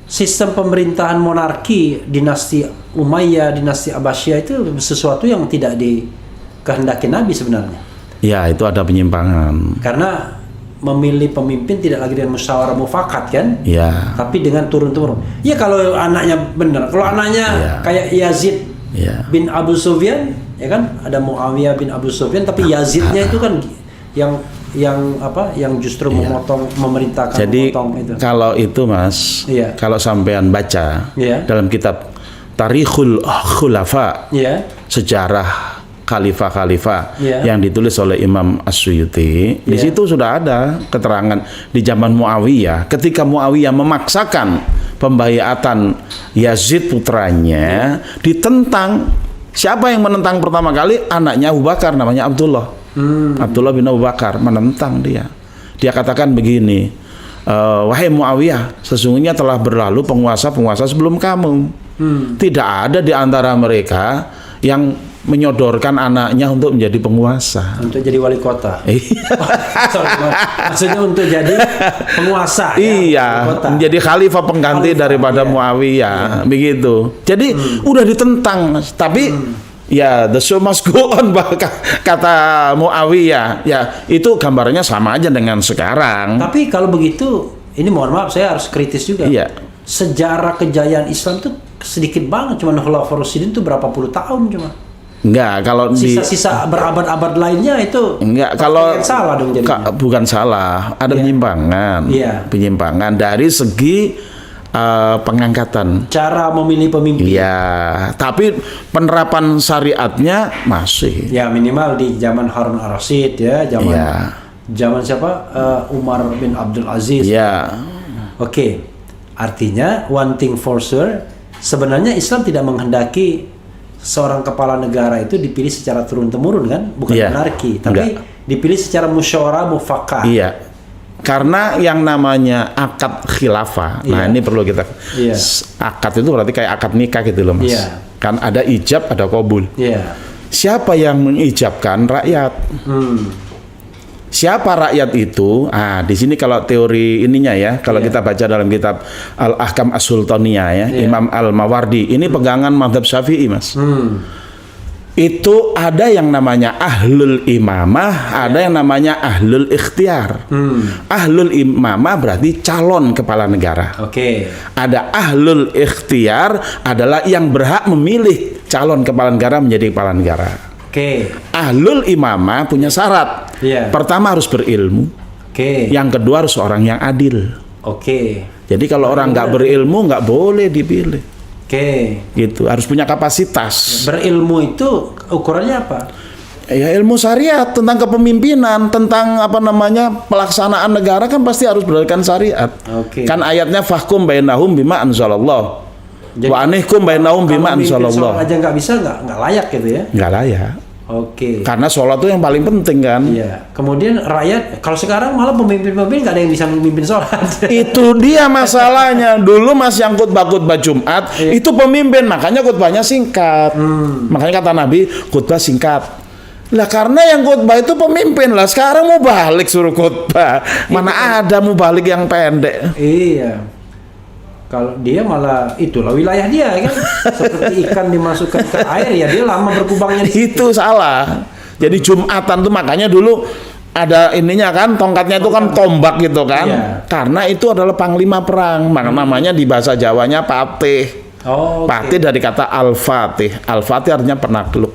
sistem pemerintahan monarki dinasti Umayyah, dinasti Abbasiyah itu sesuatu yang tidak dikehendaki Nabi sebenarnya. Ya, itu ada penyimpangan. Karena memilih pemimpin tidak lagi dengan musyawarah mufakat kan? Ya. Tapi dengan turun-turun. Ya kalau anaknya benar, kalau anaknya kayak Yazid bin Abu Sufyan, ya kan? Ada Muawiyah bin Abu Sufyan, tapi Yazidnya itu kan yang justru memotong, memerintahkan. Jadi itu. Kalau itu Mas, kalau sampean baca dalam kitab Tarikhul Khulafa, sejarah khalifah-khalifah yang ditulis oleh Imam As-Suyuti, di situ sudah ada keterangan di zaman Muawiyah, ketika Muawiyah memaksakan pembaiatan Yazid putranya, ditentang. Siapa yang menentang pertama kali? Anaknya Abu Bakar, namanya Abdullah. Abdullah bin Abu Bakar menentang dia. Dia katakan begini, wahai Muawiyah, sesungguhnya telah berlalu penguasa-penguasa sebelum kamu. Tidak ada di antara mereka yang menyodorkan anaknya untuk menjadi penguasa, untuk jadi wali kota. Maksudnya untuk jadi penguasa. Menjadi khalifah pengganti daripada Muawiyah, begitu. Jadi udah ditentang, tapi ya the show must go on, kata Muawiyah. Ya itu gambarnya sama aja dengan sekarang. Tapi kalau begitu, ini mohon maaf saya harus kritis juga. Sejarah kejayaan Islam tuh sedikit banget, cuma Khulafaur Rasyidin itu berapa puluh tahun cuma. Enggak, kalau sisa-sisa berabad-abad lainnya itu enggak, kalau salah dong jadinya. Bukan salah, ada penyimpangan. Penyimpangan dari segi pengangkatan. Cara memilih pemimpin. Tapi penerapan syariatnya masih. Ya minimal di zaman Harun ar-Rasyid zaman siapa? Umar bin Abdul Aziz. Oke. Artinya one thing for sure, sebenarnya Islam tidak menghendaki seorang kepala negara itu dipilih secara turun-temurun kan, bukan Iya. monarki, tapi Enggak. dipilih secara musyawarah mufakat. Iya. Karena yang namanya akad khilafah. Nah, Iya. ini perlu kita Iya. akad itu berarti kayak akad nikah gitu loh, Mas. Iya. Kan ada ijab, ada qabul. Iya. Siapa yang mengijabkan? Rakyat. Siapa rakyat itu? Di sini kalau teori ininya ya, kalau kita baca dalam kitab Al-Ahkam As-Sultaniyah ya, Imam Al-Mawardi, ini pegangan mazhab Syafi'i, Mas. Itu ada yang namanya ahlul imamah, ada yang namanya ahlul ikhtiar. Ahlul imamah berarti calon kepala negara. Oke. Ada ahlul ikhtiar adalah yang berhak memilih calon kepala negara menjadi kepala negara. Oke. Ahlul imamah punya syarat. Iya. Pertama harus berilmu. Oke. Yang kedua harus orang yang adil. Oke. Jadi kalau orang nggak berilmu nggak boleh dipilih. Oke. Gitu. Harus punya kapasitas. Berilmu itu ukurannya apa? Ya ilmu syariat tentang kepemimpinan, tentang apa namanya pelaksanaan negara kan pasti harus berdasarkan syariat. Oke. Kan ayatnya fahkum bainahum bima anzalallah. Jadi, Wa anihkum bainahum bima Kalau mimpin anzalallah. sholat aja nggak bisa, nggak layak gitu ya? Nggak layak. Oke. Karena sholat itu yang paling penting kan. Iya. Kemudian rakyat, kalau sekarang malah pemimpin-pemimpin nggak ada yang bisa memimpin sholat. Itu dia masalahnya. Dulu Mas yang khutbah Jumat itu pemimpin, makanya khutbahnya singkat. Makanya kata Nabi khutbah singkat. Lah karena yang khutbah itu pemimpin lah. Sekarang mau balik suruh khutbah. Mana ada mau balik yang pendek. Iya. Kalau dia malah itulah wilayah dia kan, seperti ikan dimasukkan ke air ya dia lama berkubangnya di situ. Itu salah. Jadi Jumatan tuh makanya dulu ada ininya kan, tongkatnya itu kan tombak gitu kan. Iya. Karena itu adalah panglima perang. Maka namanya di bahasa Jawanya patih. Oh, oke. Patih dari kata al-fatih. Al-fatih artinya penakluk.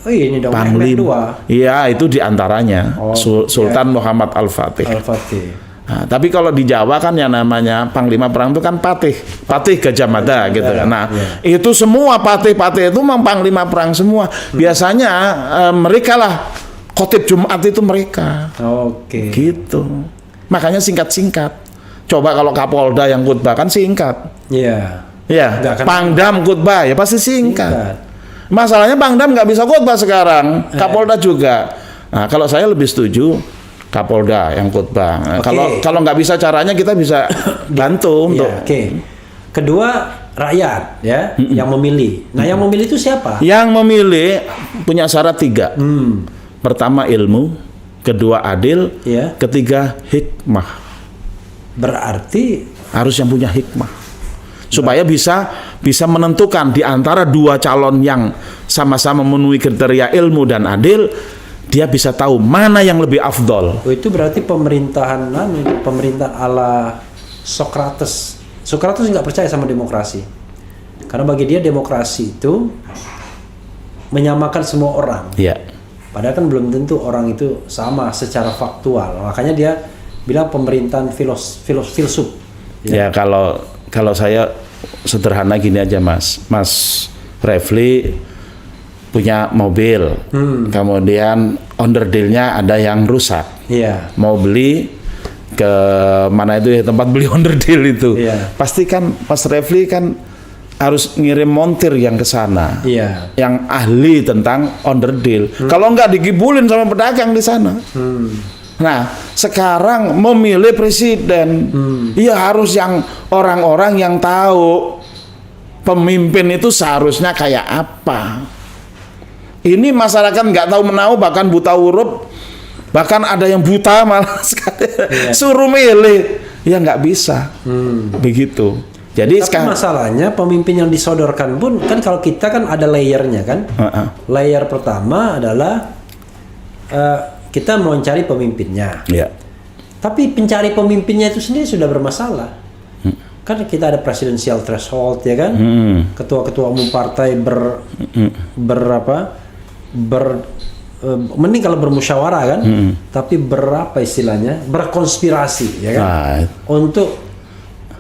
Oh ini dong Mehmet II. Iya, itu diantaranya. Oh, Sultan Muhammad Al-Fatih. Al-Fatih. Nah, tapi kalau di Jawa kan yang namanya panglima perang itu kan patih. Patih Gajah Mada gitu kan. Nah, itu semua patih-patih itu memang panglima perang semua. Biasanya mereka lah khotib Jumat itu mereka. Oke. Gitu. Makanya singkat-singkat. Coba kalau Kapolda yang khutbah kan singkat. Iya. Ya, Nggak akan- Pangdam khutbah ya pasti singkat. Masalahnya Pangdam nggak bisa khutbah sekarang, Kapolda juga. Nah, kalau saya lebih setuju Kapolda yang khutbah. Nah, Oke. kalau nggak bisa caranya kita bisa bantu untuk. Iya, oke. Kedua rakyat ya yang memilih. Nah yang memilih itu siapa? Yang memilih punya syarat 3. Pertama ilmu, kedua adil, Iya. ketiga hikmah. Berarti Harus yang punya hikmah. Supaya bisa menentukan di antara dua calon yang sama-sama memenuhi kriteria ilmu dan adil, dia bisa tahu mana yang lebih afdol. itu berarti pemerintahan ala Socrates. Socrates nggak percaya sama demokrasi. Karena bagi dia demokrasi itu menyamakan semua orang. Ya, Padahal kan belum tentu orang itu sama secara faktual. Makanya dia bilang pemerintahan filsuf. ya kalau saya sederhana gini aja Mas Refli punya mobil, kemudian onderdilnya ada yang rusak, Iya. mau beli ke mana itu ya tempat beli onderdil itu, Iya. pasti kan Mas Refli kan harus ngirim montir yang ke sana, Iya. yang ahli tentang onderdil. Kalau nggak digibulin sama pedagang di sana. Nah, sekarang memilih presiden, ya harus yang orang-orang yang tahu pemimpin itu seharusnya kayak apa. Ini masyarakat nggak tahu menahu, bahkan buta huruf, bahkan ada yang buta malah sekali. Suruh milih, ya nggak bisa. Begitu. Jadi Tapi sekarang masalahnya pemimpin yang disodorkan pun kan kalau kita kan ada layernya kan. Layer pertama adalah kita mau mencari pemimpinnya. ya, Tapi pencari pemimpinnya itu sendiri sudah bermasalah. Kan kita ada presidensial threshold ya kan. Ketua-ketua umum partai mending kalau bermusyawarah kan. Tapi berapa istilahnya? Berkonspirasi ya kan. nah, Untuk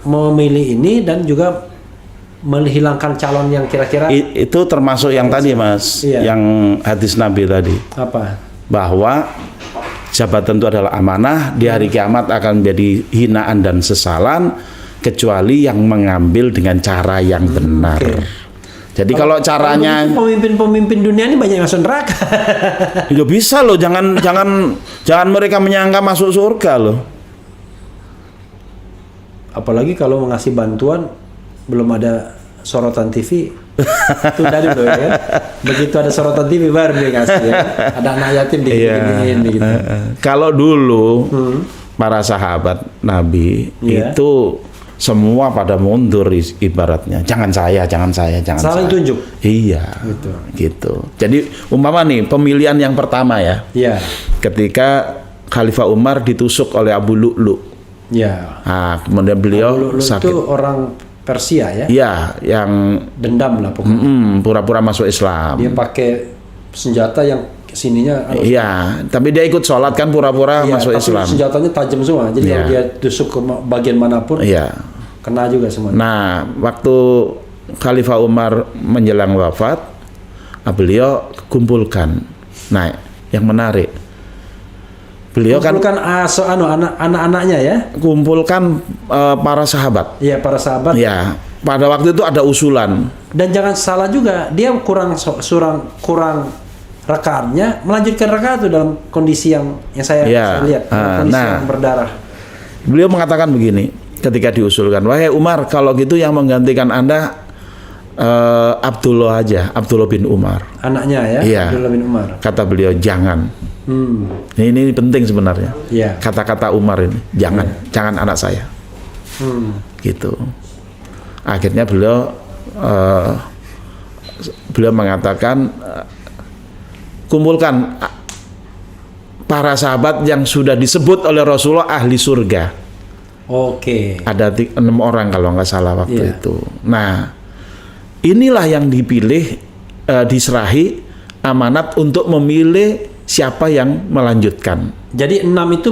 memilih ini dan juga menghilangkan calon yang kira-kira itu termasuk yang tadi Mas, Iya. yang hadis Nabi tadi, apa? bahwa jabatan itu adalah amanah, di hari kiamat akan menjadi hinaan dan sesalan kecuali yang mengambil dengan cara yang benar. Oke. Jadi kalau caranya pemimpin-pemimpin dunia ini banyak yang masuk neraka. ya bisa loh, jangan mereka menyangka masuk surga loh. Apalagi kalau mengasih bantuan belum ada sorotan TV. Itu dari loh ya. Begitu ada sorotan TV baru dia ngasih ya. Ada anak yatim digini-giniin gitu. Kalau dulu para sahabat Nabi itu semua pada mundur ibaratnya. Jangan saya. Saling tunjuk. Iya. Gitu. Jadi umpama nih pemilihan yang pertama ya. Iya. Ketika Khalifah Umar ditusuk oleh Abu Lu'lu'. Iya. Nah, kemudian beliau sakit. Itu orang Persia ya? Iya, yang dendam lah pokoknya. Pura-pura masuk Islam. Dia pakai senjata yang sininya. Iya, tapi dia ikut sholat kan pura-pura masuk tapi Islam. Senjatanya tajam semua. Jadi kalau dia tusuk ke bagian manapun, kena juga semua. Nah, waktu Khalifah Umar menjelang wafat, beliau kumpulkan. Nah, yang menarik, beliau kumpulkan anak-anaknya ya. Kumpulkan para sahabat. Iya, para sahabat. Ya, pada waktu itu ada usulan. Dan jangan salah juga, dia kurang rakaatnya, melanjutkan rakaat itu dalam kondisi yang saya lihat, kondisi yang berdarah. Beliau mengatakan begini, ketika diusulkan, wahai Umar, kalau gitu yang menggantikan Anda Abdullah aja, Abdullah bin Umar. Anaknya ya, iya. Abdullah bin Umar. Kata beliau, jangan. Ini penting sebenarnya. Yeah. Kata-kata Umar ini, jangan anak saya. Gitu. Akhirnya beliau mengatakan, kumpulkan para sahabat yang sudah disebut oleh Rasulullah ahli surga. Oke. Ada 6 orang kalau nggak salah waktu itu. Nah, inilah yang dipilih, diserahi amanat untuk memilih siapa yang melanjutkan. Jadi 6 itu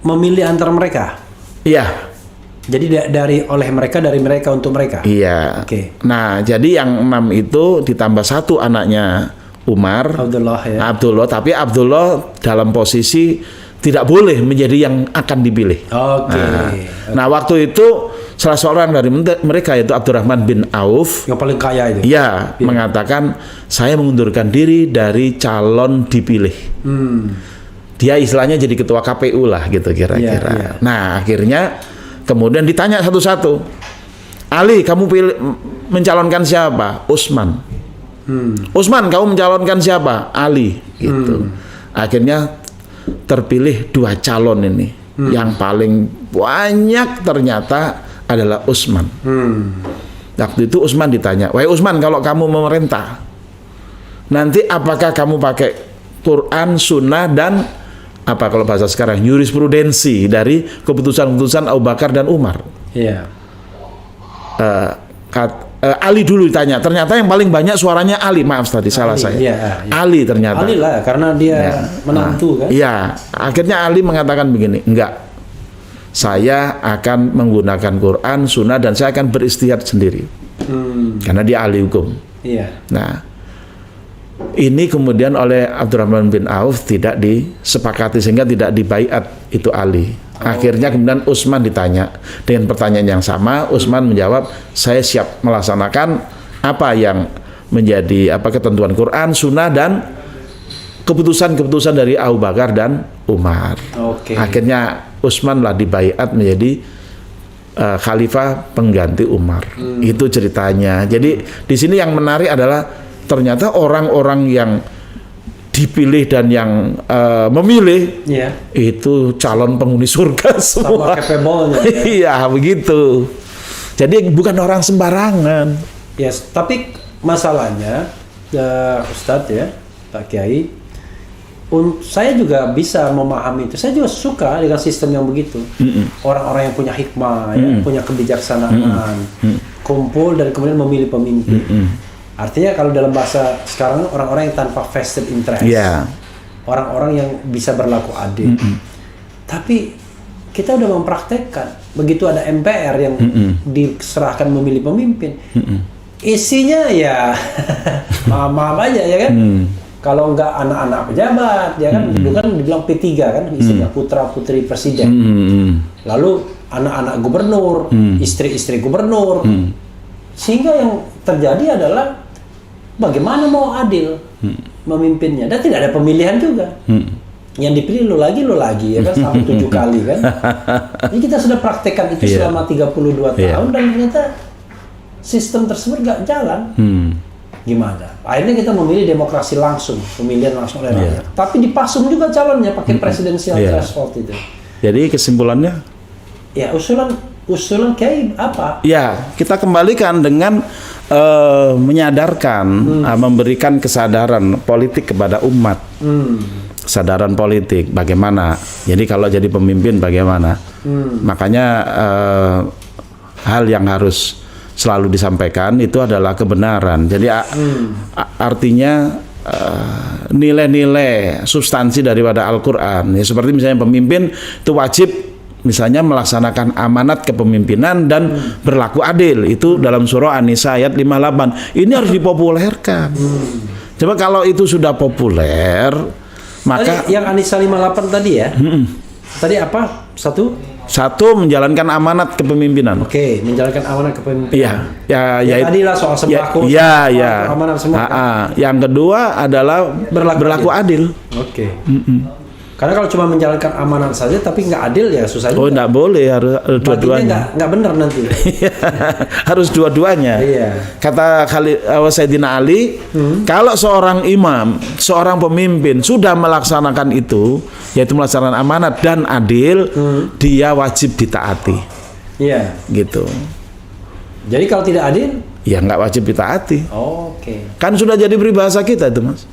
memilih antara mereka? Iya. Jadi dari mereka untuk mereka? Iya. Oke. Nah, jadi yang 6 itu ditambah 1 anaknya Umar. Abdullah ya. Abdullah, tapi Abdullah dalam posisi tidak boleh menjadi yang akan dipilih. Oke. Nah, waktu itu salah seorang dari mereka yaitu Abdurrahman bin Auf yang paling kaya itu. Iya, mengatakan saya mengundurkan diri dari calon dipilih. Dia istilahnya jadi ketua KPU lah gitu kira-kira. Nah, akhirnya kemudian ditanya satu-satu. Ali, kamu mencalonkan siapa? Utsman. Utsman, kamu mencalonkan siapa? Ali gitu. Akhirnya terpilih 2 calon ini. Yang paling banyak ternyata adalah Utsman. Waktu itu Utsman ditanya, wahai Utsman, kalau kamu memerintah, nanti apakah kamu pakai Quran, Sunnah, dan apa kalau bahasa sekarang jurisprudensi dari keputusan-keputusan Abu Bakar dan Umar? Iya. Ali dulu ditanya, ternyata yang paling banyak suaranya Ali. Maaf tadi salah saya. Iya. Ali ternyata. Ali lah, karena dia menantu kan. Iya, akhirnya Ali mengatakan begini, enggak. Saya akan menggunakan Quran, Sunnah, dan saya akan beristihad sendiri. Karena dia ahli hukum. Iya. Nah, ini kemudian oleh Abdurrahman bin Auf tidak disepakati sehingga tidak dibaiat itu Ali. Akhirnya kemudian Utsman ditanya dengan pertanyaan yang sama. Utsman menjawab, saya siap melaksanakan apa yang menjadi ketentuan Quran, Sunnah, dan keputusan-keputusan dari Abu Bakar dan Umar. Akhirnya Utsman lah dibaiat menjadi khalifah pengganti Umar. Itu ceritanya. Jadi di sini yang menarik adalah ternyata orang-orang yang dipilih dan yang memilih itu calon penghuni surga semua. Iya, begitu. Jadi bukan orang sembarangan. Yes, tapi masalahnya Ustadz ya, Pak Kiai, saya juga bisa memahami itu. Saya juga suka dengan sistem yang begitu. Orang-orang yang punya hikmah, punya kebijaksanaan, kumpul dan kemudian memilih pemimpin. Artinya kalau dalam bahasa sekarang orang-orang yang tanpa vested interest, orang-orang yang bisa berlaku adil. Tapi kita udah mempraktekkan, begitu ada MPR yang diserahkan memilih pemimpin, isinya ya maaf aja ya kan. Kalau enggak anak-anak pejabat, ya kan, dulu kan dibilang P3 kan, isinya putra-putri presiden. Lalu anak-anak gubernur, istri-istri gubernur. Sehingga yang terjadi adalah bagaimana mau adil memimpinnya, dan tidak ada pemilihan juga. Yang dipilih lo lagi ya kan, sampai 7 kali kan. Jadi kita sudah praktekkan itu selama 32 tahun dan ternyata sistem tersebut nggak jalan. Gimana? Akhirnya kita memilih demokrasi langsung, pemilihan langsung oleh rakyat. Tapi dipasung juga calonnya pakai presidensial threshold itu. Jadi kesimpulannya? Ya usulan kayak apa? Ya, kita kembalikan dengan menyadarkan, memberikan kesadaran politik kepada umat. Kesadaran politik bagaimana. Jadi kalau jadi pemimpin bagaimana. Makanya hal yang harus selalu disampaikan itu adalah kebenaran. Jadi artinya nilai-nilai substansi daripada Al-Quran. Ya, seperti misalnya pemimpin itu wajib misalnya melaksanakan amanat kepemimpinan dan berlaku adil. Itu dalam surah An-Nisa ayat 58. Ini harus dipopulerkan. Coba kalau itu sudah populer, maka tadi yang An-Nisa 58 tadi ya. Tadi apa? Satu, menjalankan amanat kepemimpinan. Oke, menjalankan amanat kepemimpinan. Ya, tadi lah soal sembako. Amanat sembako. Yang kedua adalah berlaku adil. Oke. Karena kalau cuma menjalankan amanat saja tapi nggak adil ya susah juga. Oh, nggak boleh, harus dua-duanya. Nggak benar nanti. Harus dua-duanya. Iya. Kata Sayyidina Ali, kalau seorang imam, seorang pemimpin sudah melaksanakan itu, yaitu melaksanakan amanat dan adil, dia wajib ditaati. Iya. Gitu. Jadi kalau tidak adil? Ya nggak wajib ditaati. Oke. Kan sudah jadi peribahasa kita itu, Mas.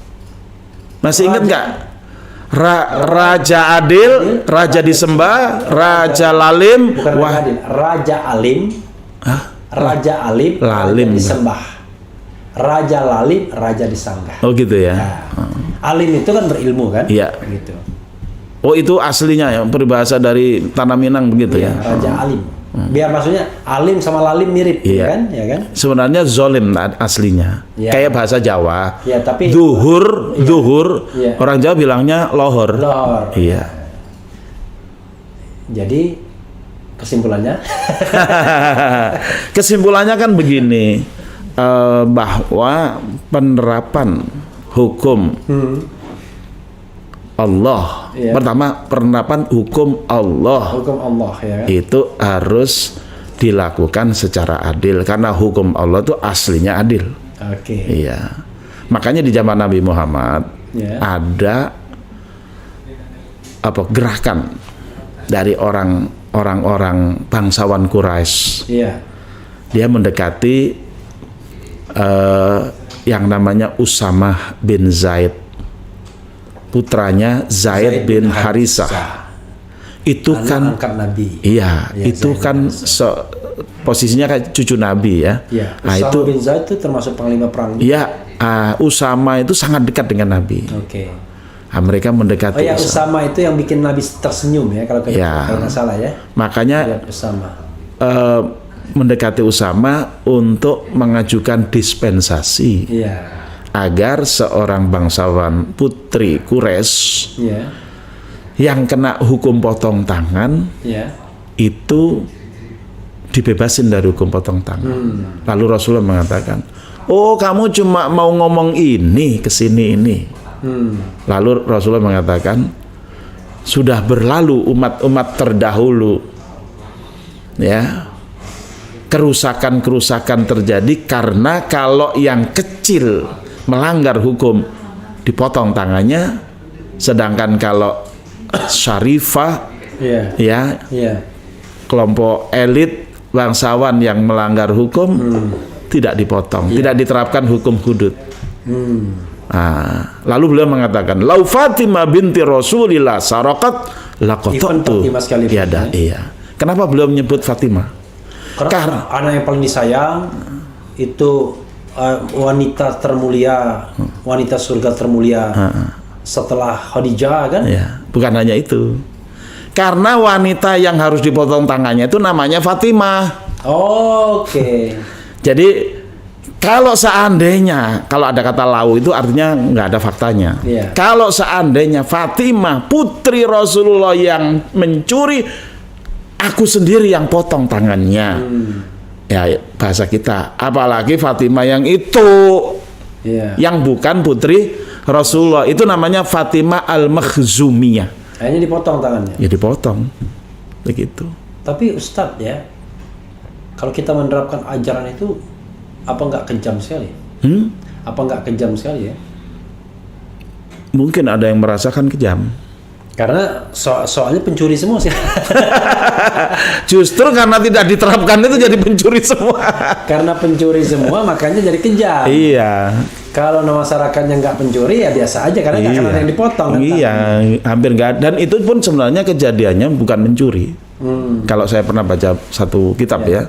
Masih ingat nggak? Raja adil, raja disembah, raja lalim, bukan raja adil, raja alim. Raja alim, lalim raja disembah. Raja lalim, raja disanggah. Oh gitu ya. Nah, alim itu kan berilmu kan? Iya. Gitu. Oh itu aslinya ya, peribahasa dari Tanah Minang begitu ya. Raja alim. Biar maksudnya alim sama lalim mirip, kan? Ya kan? Sebenarnya zolim aslinya, kayak bahasa Jawa. Ya, tapi zuhur, orang Jawa bilangnya lohor. Iya. Jadi kesimpulannya? Kesimpulannya kan begini, bahwa penerapan hukum Allah, pertama penerapan hukum Allah, ya kan? itu harus dilakukan secara adil karena hukum Allah itu aslinya adil. Oke. Iya. Makanya di zaman Nabi Muhammad ada gerakan dari orang-orang bangsawan Quraisy. Iya. Dia mendekati yang namanya Usamah bin Zaid, putranya Zaid bin Harisah. Itu kan angkat Nabi. Iya, itu kan posisinya kayak cucu Nabi ya. Nah, itu bin Zaid itu termasuk panglima perang. Iya, Usama itu sangat dekat dengan Nabi. Oke. Nah, mereka mendekati. Usama itu yang bikin Nabi tersenyum ya kalau nggak salah ya. Makanya Usama. Mendekati Usama untuk mengajukan dispensasi. Iya. Agar seorang bangsawan putri Quraisy yang kena hukum potong tangan itu dibebasin dari hukum potong tangan. Lalu Rasulullah mengatakan, oh kamu cuma mau ngomong ini kesini ini. Lalu Rasulullah mengatakan, sudah berlalu umat-umat terdahulu, ya, kerusakan-kerusakan terjadi karena kalau yang kecil melanggar hukum dipotong tangannya, sedangkan kalau syarifah kelompok elit bangsawan yang melanggar hukum tidak dipotong, tidak diterapkan hukum hudud. Nah, lalu beliau mengatakan, lau Fatimah binti Rasulillah sarakat laqattu yada. Iya. Kenapa beliau menyebut Fatimah? Karena anak yang paling disayang itu wanita termulia, wanita surga termulia setelah Khadijah kan? Ya, bukan hanya itu. Karena wanita yang harus dipotong tangannya itu namanya Fatimah. Oke. Jadi kalau seandainya, kalau ada kata lau itu artinya nggak ada faktanya. Kalau seandainya Fatimah putri Rasulullah yang mencuri, aku sendiri yang potong tangannya. Ya bahasa kita, apalagi Fatimah yang itu, Iya. yang bukan putri Rasulullah, itu namanya Fatimah al-Makhzumiyah. Akhirnya dipotong tangannya. Ya dipotong, begitu. Tapi Ustadz ya, kalau kita menerapkan ajaran itu, apa nggak kejam sekali? Apa nggak kejam sekali ya? Mungkin ada yang merasakan kejam. Karena soalnya pencuri semua sih. Justru karena tidak diterapkan itu jadi pencuri semua. Karena pencuri semua makanya jadi kejam. Iya. Kalau masyarakatnya nggak pencuri ya biasa aja karena nggak akan ada yang dipotong. Kan? Iya, hampir nggak. Dan itu pun sebenarnya kejadiannya bukan mencuri. Kalau saya pernah baca satu kitab ya,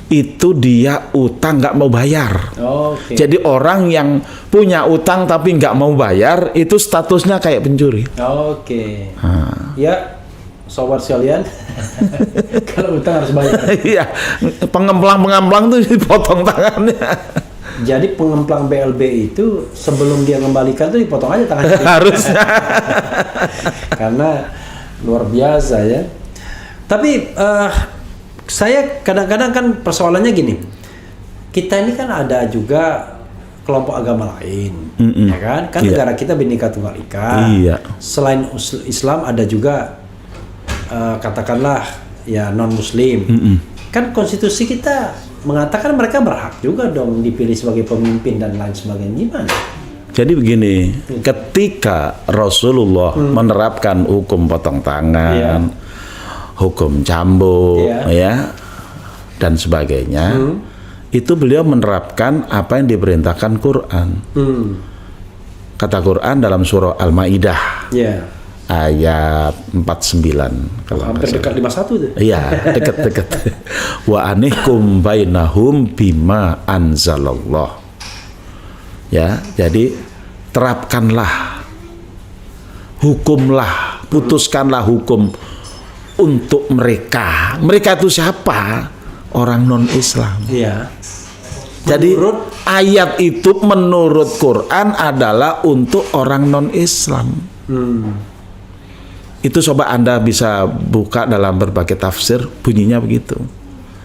itu dia utang nggak mau bayar. Oke. Jadi orang yang punya utang tapi nggak mau bayar itu statusnya kayak pencuri. Oke. Ya, sobat sekalian, kalau utang harus bayar. Iya, pengemplang tuh dipotong tangannya. Jadi pengemplang BLB itu sebelum dia kembalikan tuh dipotong aja tangannya. Harusnya. Karena luar biasa ya. Tapi saya kadang-kadang kan persoalannya gini. Kita ini kan ada juga kelompok agama lain, ya kan? Kan Iya. negara kita Bhinneka Tunggal Ika. Iya. Selain Islam ada juga katakanlah ya non Muslim. Kan konstitusi kita mengatakan mereka berhak juga dong dipilih sebagai pemimpin dan lain sebagainya. Gimana? Jadi begini, ketika Rasulullah menerapkan hukum potong tangan, hukum cambuk, ya, dan sebagainya, itu beliau menerapkan apa yang diperintahkan Quran. Kata Quran dalam surah Al-Maidah. Ayat 49 kalau hampir dekat 51 tuh. Iya, dekat-dekat. Wa anihkum bainahum bima anzalallah. Ya, jadi terapkanlah, hukumlah, putuskanlah hukum untuk mereka. Mereka itu siapa? Orang non-Islam. Iya. Jadi ayat itu menurut Quran adalah untuk orang non-Islam. Itu coba Anda bisa buka dalam berbagai tafsir, bunyinya begitu.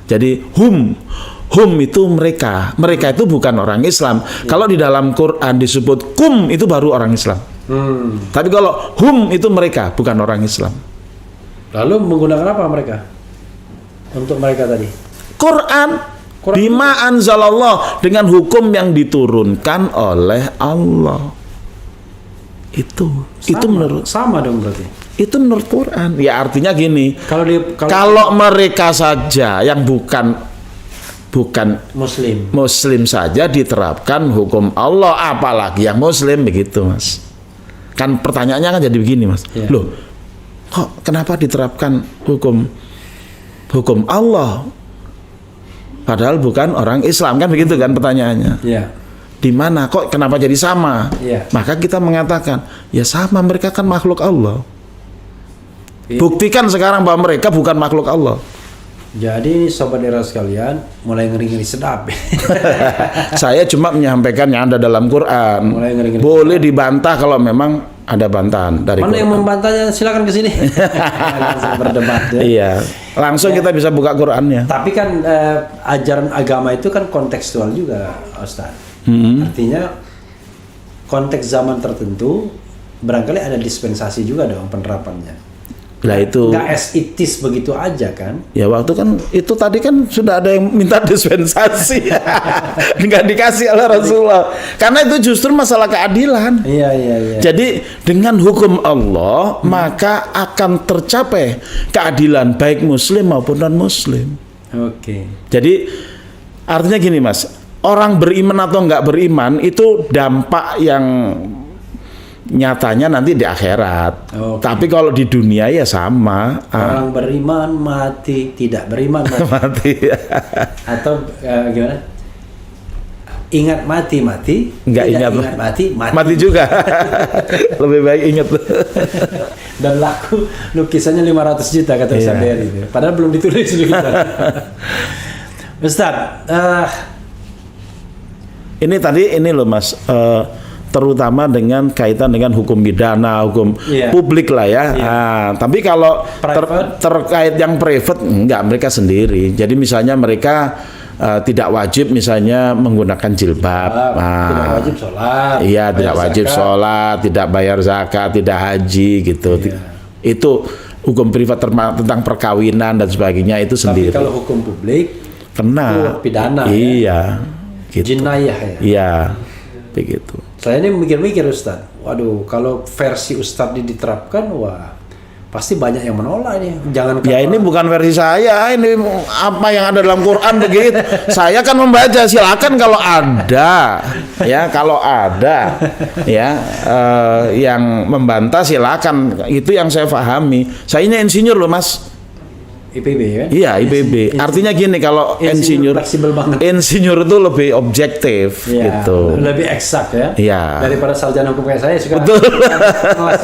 Jadi hum itu mereka itu bukan orang Islam. Kalau di dalam Quran disebut kum itu baru orang Islam. Tapi kalau hum itu mereka bukan orang Islam. Lalu menggunakan apa mereka? Untuk mereka tadi? Quran. Bima anzalallah, dengan hukum yang diturunkan oleh Allah. Itu menurut sama dong berarti. Itu menurut Quran. Ya artinya gini, kalau mereka saja yang bukan Muslim saja diterapkan hukum Allah, apalagi yang Muslim, begitu Mas. Kan pertanyaannya kan jadi begini Mas. Loh, kok kenapa diterapkan hukum Allah? Padahal bukan orang Islam, kan begitu kan pertanyaannya. Di mana kok kenapa jadi sama? Maka kita mengatakan, ya sama, mereka kan makhluk Allah. Buktikan sekarang bahwa mereka bukan makhluk Allah. Jadi sobat era sekalian mulai ngeri-ngeri sedap. Saya cuma menyampaikan yang ada dalam Quran. Mulai ngeri-ngeri. Boleh dibantah kalau memang ada bantahan dari Mana Quran. yang membantahnya silakan ke sini. Langsung berdebat ya. Iya, langsung kita bisa buka Qurannya. Tapi kan ajaran agama itu kan kontekstual juga, Ustaz. Artinya konteks zaman tertentu barangkali ada dispensasi juga dong penerapannya. Lah itu nggak as it is begitu aja kan? Ya waktu kan itu tadi kan sudah ada yang minta dispensasi, nggak dikasih oleh Rasulullah. Karena itu justru masalah keadilan. Iya. Jadi dengan hukum Allah maka akan tercapai keadilan baik Muslim maupun non Muslim. Oke. Jadi artinya gini Mas, orang beriman atau nggak beriman itu dampak yang nyatanya nanti di akhirat. Tapi kalau di dunia ya sama. Orang beriman mati, tidak beriman mati. Atau gimana? Ingat mati, nggak ingat mati juga. Lebih baik ingat. Dan laku lukisannya 500 juta kata Ustaz Dery. Padahal belum ditulis lukisan. Ustaz, ini loh Mas, terutama dengan kaitan dengan hukum pidana, hukum publik lah ya. Tapi kalau terkait yang private enggak, mereka sendiri. Jadi misalnya mereka tidak wajib misalnya menggunakan jilbab. Tidak wajib sholat. Iya, tidak bayar wajib zakat. sholat, tidak bayar zakat, tidak haji gitu. Itu hukum privat tentang perkawinan dan sebagainya itu Tapi sendiri. kalau hukum publik Kena. itu pidana Iya. Gitu. jinayah ya. Iya. Begitu. Saya ini mikir-mikir Ustaz. Waduh, kalau versi Ustaz ini diterapkan, wah pasti banyak yang menolak ini. Jangan Ya ini bukan versi saya, ini apa yang ada dalam Quran begitu. Saya kan membaca, silakan kalau ada, ya kalau ada, ya yang membantah silakan. Itu yang saya pahami. Saya ini insinyur loh Mas. IPB kan? Iya IPB. Artinya gini kalau insinyur, fleksibel banget. insinyur itu lebih objektif Ya, gitu. lebih eksak ya. Iya. Daripada sarjana hukum kayak saya suka Betul.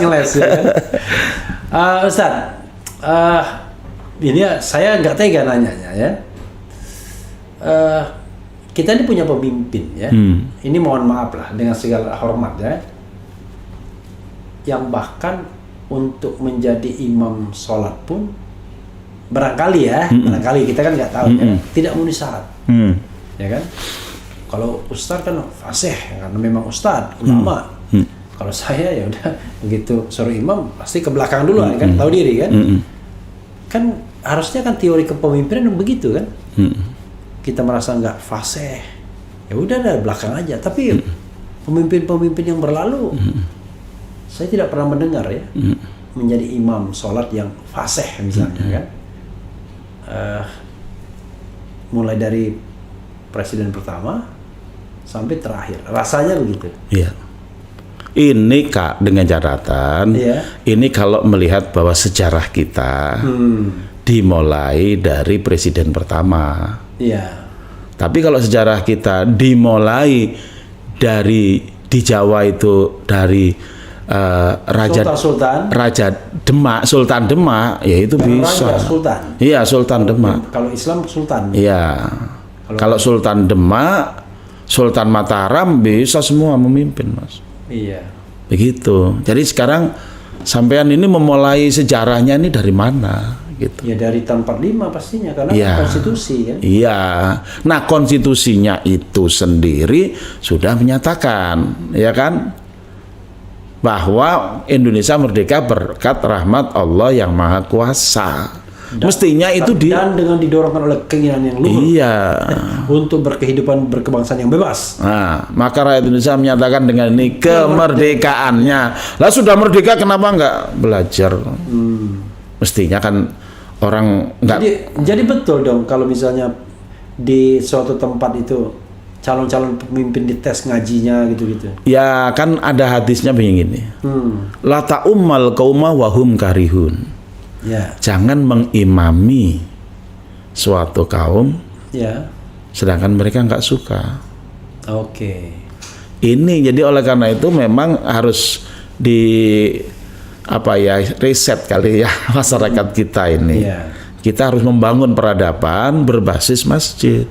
ngeles ya kan. Ustaz, ini saya nggak tega nanyanya ya. Kita ini punya pemimpin ya. Ini mohon maaf lah dengan segala hormat ya. Yang bahkan untuk menjadi imam sholat pun barangkali ya, barangkali kita kan nggak tahu ya, tidak memenuhi syarat, ya kan? Kalau ustadz kan fasih karena memang ustadz ulama. Kalau saya ya udah begitu suruh imam pasti ke belakang dulu kan, tahu diri kan? Kan harusnya kan teori kepemimpinan begitu kan? Kita merasa nggak fasih, ya udah dari belakang aja. Tapi pemimpin-pemimpin yang berlalu, saya tidak pernah mendengar ya menjadi imam sholat yang fasih misalnya kan? Mulai dari presiden pertama sampai terakhir rasanya begitu. Iya. Ini Kak dengan catatan, ini kalau melihat bahwa sejarah kita dimulai dari presiden pertama. Iya. Tapi kalau sejarah kita dimulai dari di Jawa itu dari Raja Demak, Sultan Demak, ya itu bisa. Raja Sultan. Iya, Sultan Demak. Kalau Islam Sultan. Iya. Kalau Sultan Demak, Sultan Mataram bisa semua memimpin, Mas. Iya. Begitu. Jadi sekarang sampean ini memulai sejarahnya ini dari mana gitu. Ya dari tahun 45 pastinya karena konstitusi kan. Iya. Nah, konstitusinya itu sendiri sudah menyatakan, ya kan? Bahwa Indonesia merdeka berkat rahmat Allah yang Maha Kuasa. Mestinya itu dan dengan didorongkan oleh keinginan yang luhur. Iya. Untuk berkehidupan berkebangsaan yang bebas. Nah, maka rakyat Indonesia menyatakan dengan ini kemerdekaannya. Lah sudah merdeka kenapa enggak belajar? Mestinya kan orang enggak. Jadi betul dong kalau misalnya di suatu tempat itu calon-calon pemimpin dites ngajinya gitu-gitu. Ya kan ada hadisnya begini. La ta'ummal qauma wa hum karihun. Ya. Jangan mengimami suatu kaum sedangkan mereka nggak suka. Oke. Ini jadi oleh karena itu memang harus di riset kali ya masyarakat kita ini. Kita harus membangun peradaban berbasis masjid.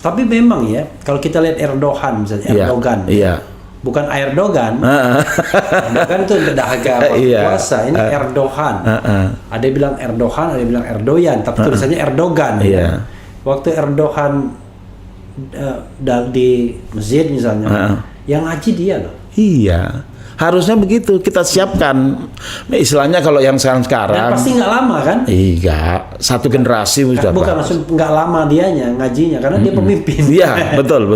Tapi memang ya, kalau kita lihat Erdogan misalnya, Erdogan, bukan Erdogan. Erdogan itu dahaga kuasa. Ini Erdogan. Ada yang bilang Erdogan, ada yang bilang Erdogan, tapi tulisannya Erdogan. Waktu Erdogan di masjid misalnya, yang ngaji dia loh. Iya. Harusnya begitu kita siapkan. Istilahnya kalau yang sekarang. Dan pasti nggak lama kan? Iya, satu generasi sudah. Bukan maksud nggak lama dianya ngajinya karena dia pemimpin. Iya, betul.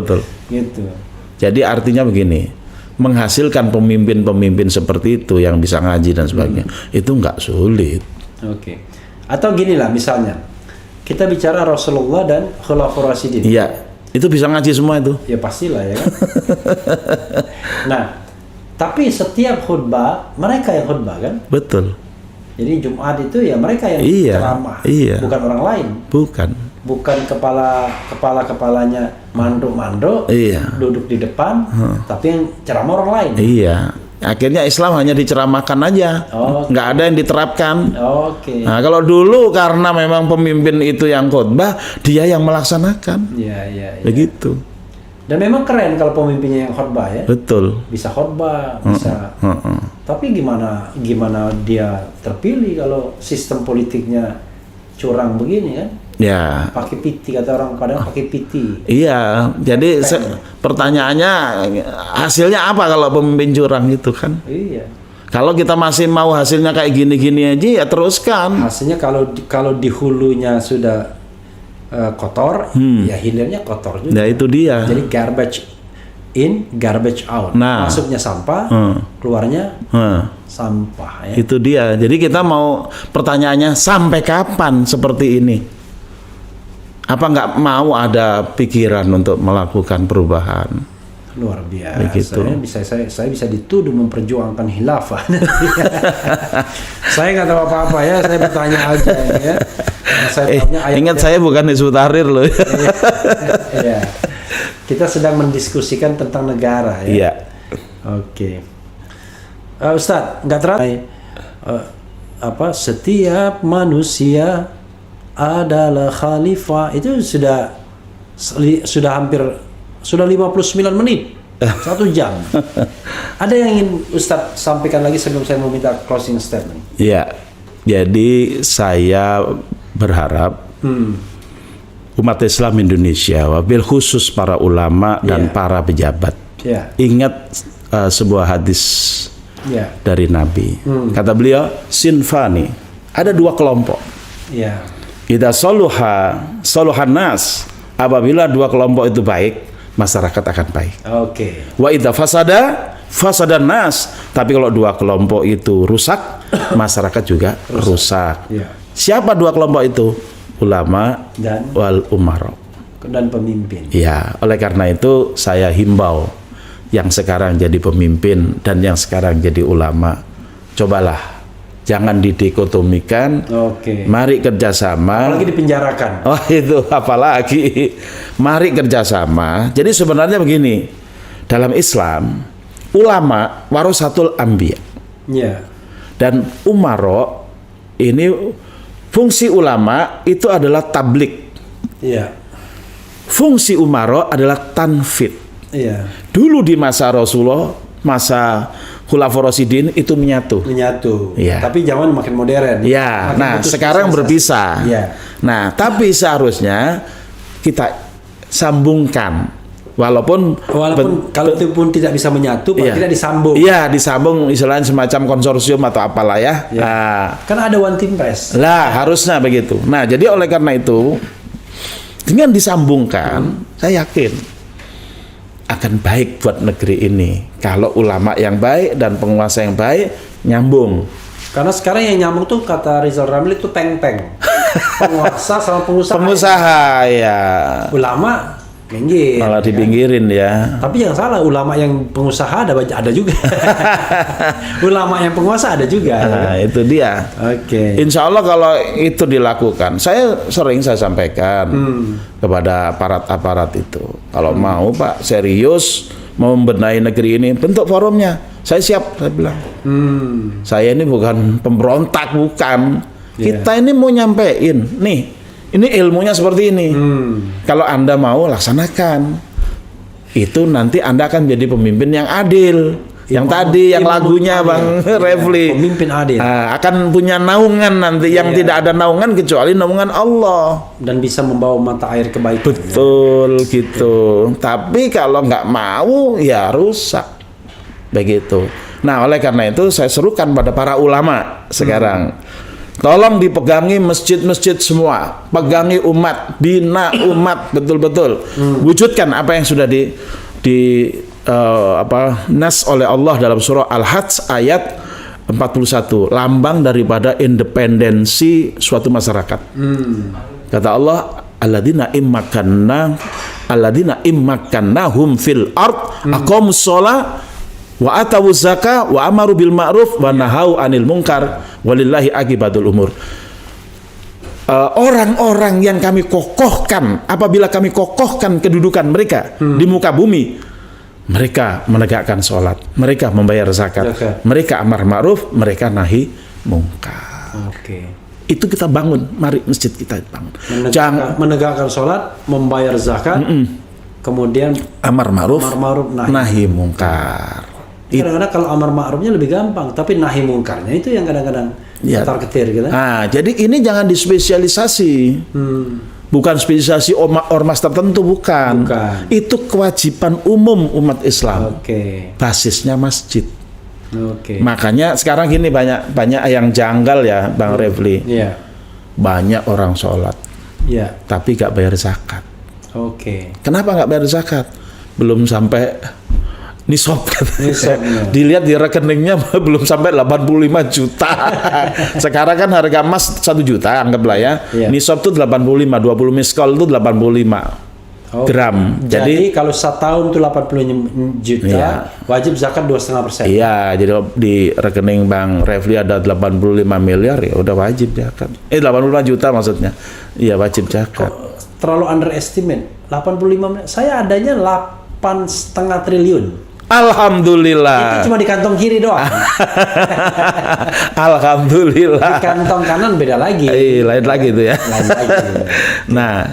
Gitu. Jadi artinya begini, menghasilkan pemimpin-pemimpin seperti itu yang bisa ngaji dan sebagainya, itu nggak sulit. Oke. Atau gini lah misalnya, kita bicara Rasulullah dan Khulafaur Rasyidin. Iya, itu bisa ngaji semua itu. Ya pastilah ya kan. Nah. Tapi setiap khutbah mereka yang khutbah kan? Betul. Jadi Jumat itu ya mereka yang ceramah, bukan orang lain. Bukan kepalanya manduk-manduk, duduk di depan, tapi yang ceramah orang lain. Iya. Akhirnya Islam hanya diceramahkan aja, nggak ada yang diterapkan. Nah kalau dulu karena memang pemimpin itu yang khutbah, dia yang melaksanakan. Iya. Begitu. Dan memang keren kalau pemimpinnya yang khotbah ya. Betul. Bisa khotbah, bisa. Tapi gimana dia terpilih kalau sistem politiknya curang begini kan? Ya. Pakai piti, kata orang Padang pakai piti. Iya, jadi pertanyaannya hasilnya apa kalau pemimpin curang itu kan? Iya. Kalau kita masih mau hasilnya kayak gini-gini aja ya teruskan. Hasilnya kalau di hulunya sudah kotor, ya hilirnya kotor juga. Nah itu dia. Jadi garbage in, garbage out. Nah. Masuknya sampah, keluarnya sampah. Ya. Itu dia. Jadi kita mau pertanyaannya sampai kapan seperti ini? Apa nggak mau ada pikiran untuk melakukan perubahan? Luar biasa. Begitu. Saya bisa dituduh memperjuangkan khilafah. Saya nggak tahu apa-apa ya. Saya bertanya aja ya. Saya Ingat saya bukan Hizbut Tahrir loh. Iya. Kita sedang mendiskusikan tentang negara ya. Iya. Oke. Ustadz, nggak terlalu setiap manusia adalah khalifah, itu sudah hampir 59 menit. 1 jam. Ada yang ingin Ustadz sampaikan lagi sebelum saya meminta closing statement? Iya. Jadi saya berharap umat Islam Indonesia, wabil khusus para ulama dan para pejabat, ingat sebuah hadis dari Nabi. Kata beliau, sinfani, ada 2 kelompok. Idza saluhan nas, apabila 2 kelompok itu baik, masyarakat akan baik. Wa idza fasadan nas, tapi kalau 2 kelompok itu rusak, masyarakat juga rusak. Siapa 2 kelompok itu? Ulama dan wal umara, dan pemimpin. Ya, oleh karena itu saya himbau yang sekarang jadi pemimpin dan yang sekarang jadi ulama, cobalah jangan didikotomikan. Mari kerjasama. Apalagi dipenjarakan. Oh itu apalagi. Mari kerjasama. Jadi sebenarnya begini, dalam Islam ulama warasatul anbiya. Dan umara ini fungsi ulama itu adalah tablik. Fungsi umara adalah tanfid. Dulu di masa Rasulullah, masa Khulafaur Rasyidin itu menyatu. Tapi zaman makin modern. Nah sekarang berpisah. Nah tapi seharusnya kita sambungkan. Walaupun kalau itu pun tidak bisa menyatu, tidak disambung. Iya, disambung istilahnya semacam konsorsium atau apalah ya. Nah, kan ada one team press. Lah, harusnya begitu. Nah, jadi oleh karena itu dengan disambungkan, saya yakin akan baik buat negeri ini. Kalau ulama yang baik dan penguasa yang baik nyambung. Karena sekarang yang nyambung tuh kata Rizal Ramli itu peng-peng. Penguasa sama pengusaha. Pengusaha ya. Ulama minggir, malah dipinggirin ya. Tapi yang salah, ulama yang pengusaha ada juga. Ulama yang penguasa ada juga. Nah, itu dia. Insya Allah kalau itu dilakukan, saya sampaikan kepada aparat-aparat itu, kalau mau Pak serius mau membenahi negeri ini, bentuk forumnya. Saya siap, saya bilang. Saya ini bukan pemberontak, bukan. Kita ini mau nyampein nih. Ini ilmunya seperti ini. Kalau Anda mau laksanakan, itu nanti Anda akan jadi pemimpin yang adil. Yang tadi, yang lagunya Bang Refli. Pemimpin adil. Akan punya naungan nanti yang tidak ada naungan kecuali naungan Allah. Dan bisa membawa mata air kebaikan. Betul gitu. Tapi kalau nggak mau, ya rusak. Begitu. Nah, oleh karena itu saya serukan pada para ulama sekarang. Tolong dipegangi masjid-masjid semua, pegangi umat, bina umat betul-betul, wujudkan apa yang sudah nas oleh Allah dalam surah Al-Hajj ayat 41, lambang daripada independensi suatu masyarakat. Kata Allah, alladzina immakannahum fil ard aqamus shalah wa atawuz zakah wa amaru bil ma'ruf wa nahau anil munkar walillahi akibatul umur. Orang-orang yang kami kokohkan, apabila kami kokohkan kedudukan mereka di muka bumi, mereka menegakkan sholat, mereka membayar zakat, mereka amar ma'ruf, mereka nahi munkar. Itu kita bangun, mari masjid kita bangun. Menegakkan sholat, membayar zakat, kemudian amar ma'ruf, nahi munkar. Kadang-kadang kalau amar ma'rufnya lebih gampang, tapi nahi mungkarnya itu yang kadang-kadang Ya. ketar-ketir gitu. Nah, jadi ini jangan dispesialisasi. Bukan spesialisasi ormas tertentu, bukan. Itu kewajiban umum umat Islam. Oke. Basisnya masjid. Oke. Makanya sekarang gini banyak yang janggal ya, Bang Refli. Iya. Banyak orang sholat, Iya. tapi gak bayar zakat. Oke. Kenapa nggak bayar zakat? Belum sampai nisab. Nisabnya. Dilihat di rekeningnya belum sampai 85 juta. Sekarang kan harga emas 1 juta anggaplah ya. Iya. Nisab tuh 85, 20 miskol itu 85 gram. Jadi kalau setahun tuh 80 juta, Iya. wajib zakat 2,5%. Iya, jadi di rekening Bang Refli ada 85 miliar ya udah wajib zakat. 85 juta maksudnya. Iya, wajib zakat. Terlalu underestimate. 85 miliar. Saya adanya 8,5 triliun. Alhamdulillah. Itu cuma di kantong kiri doang. Alhamdulillah. Di kantong kanan beda lagi. Lain lagi itu ya. Lain lagi. Nah,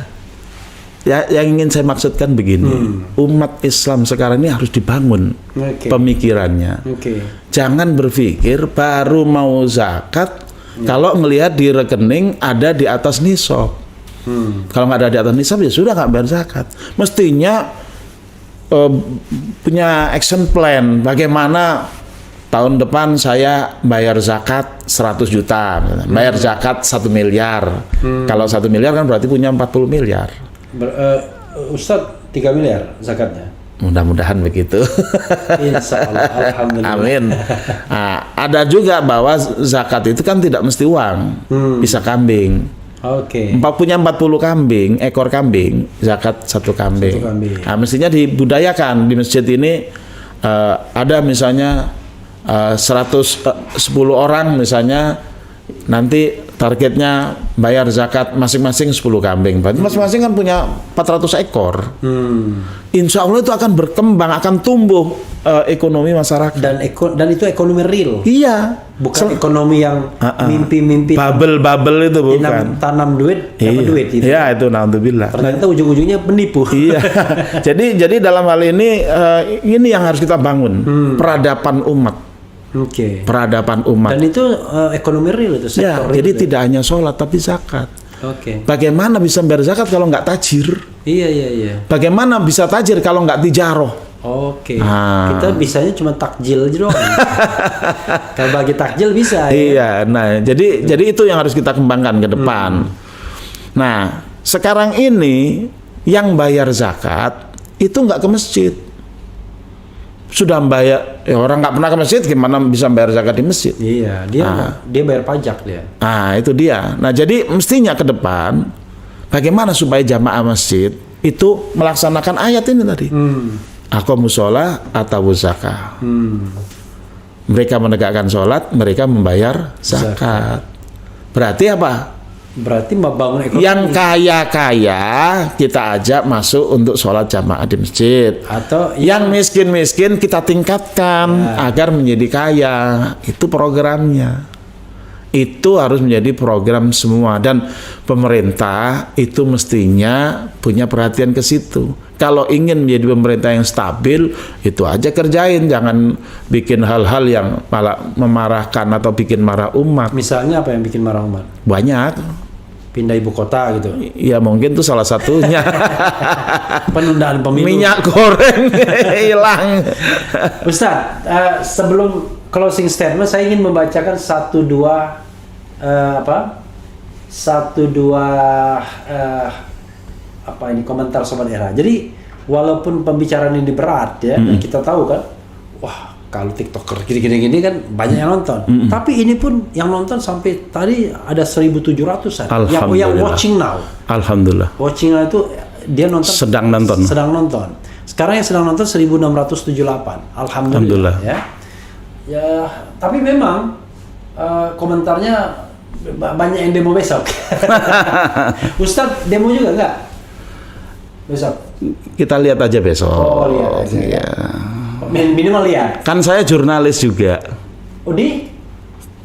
ya, yang ingin saya maksudkan begini, umat Islam sekarang ini harus dibangun Oke. pemikirannya. Oke. Jangan berpikir baru mau zakat kalau ngelihat di rekening ada di atas nisab. Kalau nggak ada di atas nisab ya sudah nggak bayar zakat. Mestinya punya action plan bagaimana tahun depan saya bayar zakat 100 juta, bayar zakat 1 miliar. Kalau 1 miliar kan berarti punya 40 miliar. Ustadz 3 miliar zakatnya. Mudah-mudahan begitu. Insya Allah. Alhamdulillah. Amin. Nah, ada juga bahwa zakat itu kan tidak mesti uang, bisa kambing. Oke. Punya 40 kambing, ekor kambing, zakat 1 kambing. 1 kambing. Nah, mestinya dibudayakan di masjid ini ada misalnya 110 orang misalnya, nanti targetnya bayar zakat masing-masing 10 kambing. Berarti masing-masing kan punya 400 ekor. Insya Allah itu akan berkembang, akan tumbuh ekonomi masyarakat. Dan itu ekonomi real. Iya. Bukan ekonomi yang mimpi-mimpi Bubble itu bukan. tanam duit dapat duit itu. Iya, itu naudzubillah. Ternyata ujung-ujungnya penipu. Iya. jadi dalam hal ini yang harus kita bangun, peradaban umat. Oke. Peradaban umat. Dan itu ekonomi real itu Ya, sektor jadi itu. tidak hanya sholat tapi zakat. Oke. Bagaimana bisa bayar zakat kalau nggak tajir? Iya. Bagaimana bisa tajir kalau nggak tijaroh? Oke. Ah. Kita bisanya cuma takjil aja doang. Kalau bagi takjil bisa. Ya? Iya, nah jadi itu yang harus kita kembangkan ke depan. Nah, sekarang ini yang bayar zakat itu nggak ke masjid. Sudah bayar, ya orang nggak pernah ke masjid, gimana bisa bayar zakat di masjid? Iya, dia bayar pajak dia. Nah, itu dia. Nah, jadi mestinya ke depan bagaimana supaya jamaah masjid itu melaksanakan ayat ini tadi. Aqamus sholah atau zakah. Mereka menegakkan sholat, mereka membayar zakat. Berarti apa? Berarti membangun ekonomi. Yang kaya-kaya kita ajak masuk untuk sholat jamaah di masjid. Atau yang miskin-miskin kita tingkatkan agar menjadi kaya. Itu programnya. Itu harus menjadi program semua, dan pemerintah itu mestinya punya perhatian ke situ. Kalau ingin menjadi pemerintah yang stabil, itu aja kerjain, jangan bikin hal-hal yang malah memarahkan atau bikin marah umat. Misalnya apa yang bikin marah umat? Banyak. Pindah ibu kota gitu. Ya mungkin itu salah satunya. Penundaan pemilu. Minyak goreng hilang. Ustaz, sebelum closing statement saya ingin membacakan satu dua komentar Sobat Era. Jadi walaupun pembicaraan ini berat ya, kita tahu kan, wah kalau TikToker gini-gini kan banyak yang nonton. Tapi ini pun yang nonton sampai tadi ada 1.700-an. Yang watching now. Alhamdulillah. Watching now itu dia nonton. Sedang nonton. Sekarang yang sedang nonton 1.678. Alhamdulillah. Ya, tapi memang komentarnya banyak yang demo besok. Ustadz demo juga enggak? Besok. Kita lihat aja besok. Oh, lihat aja. Iya. Minimal lihat. Kan saya jurnalis juga. Oh,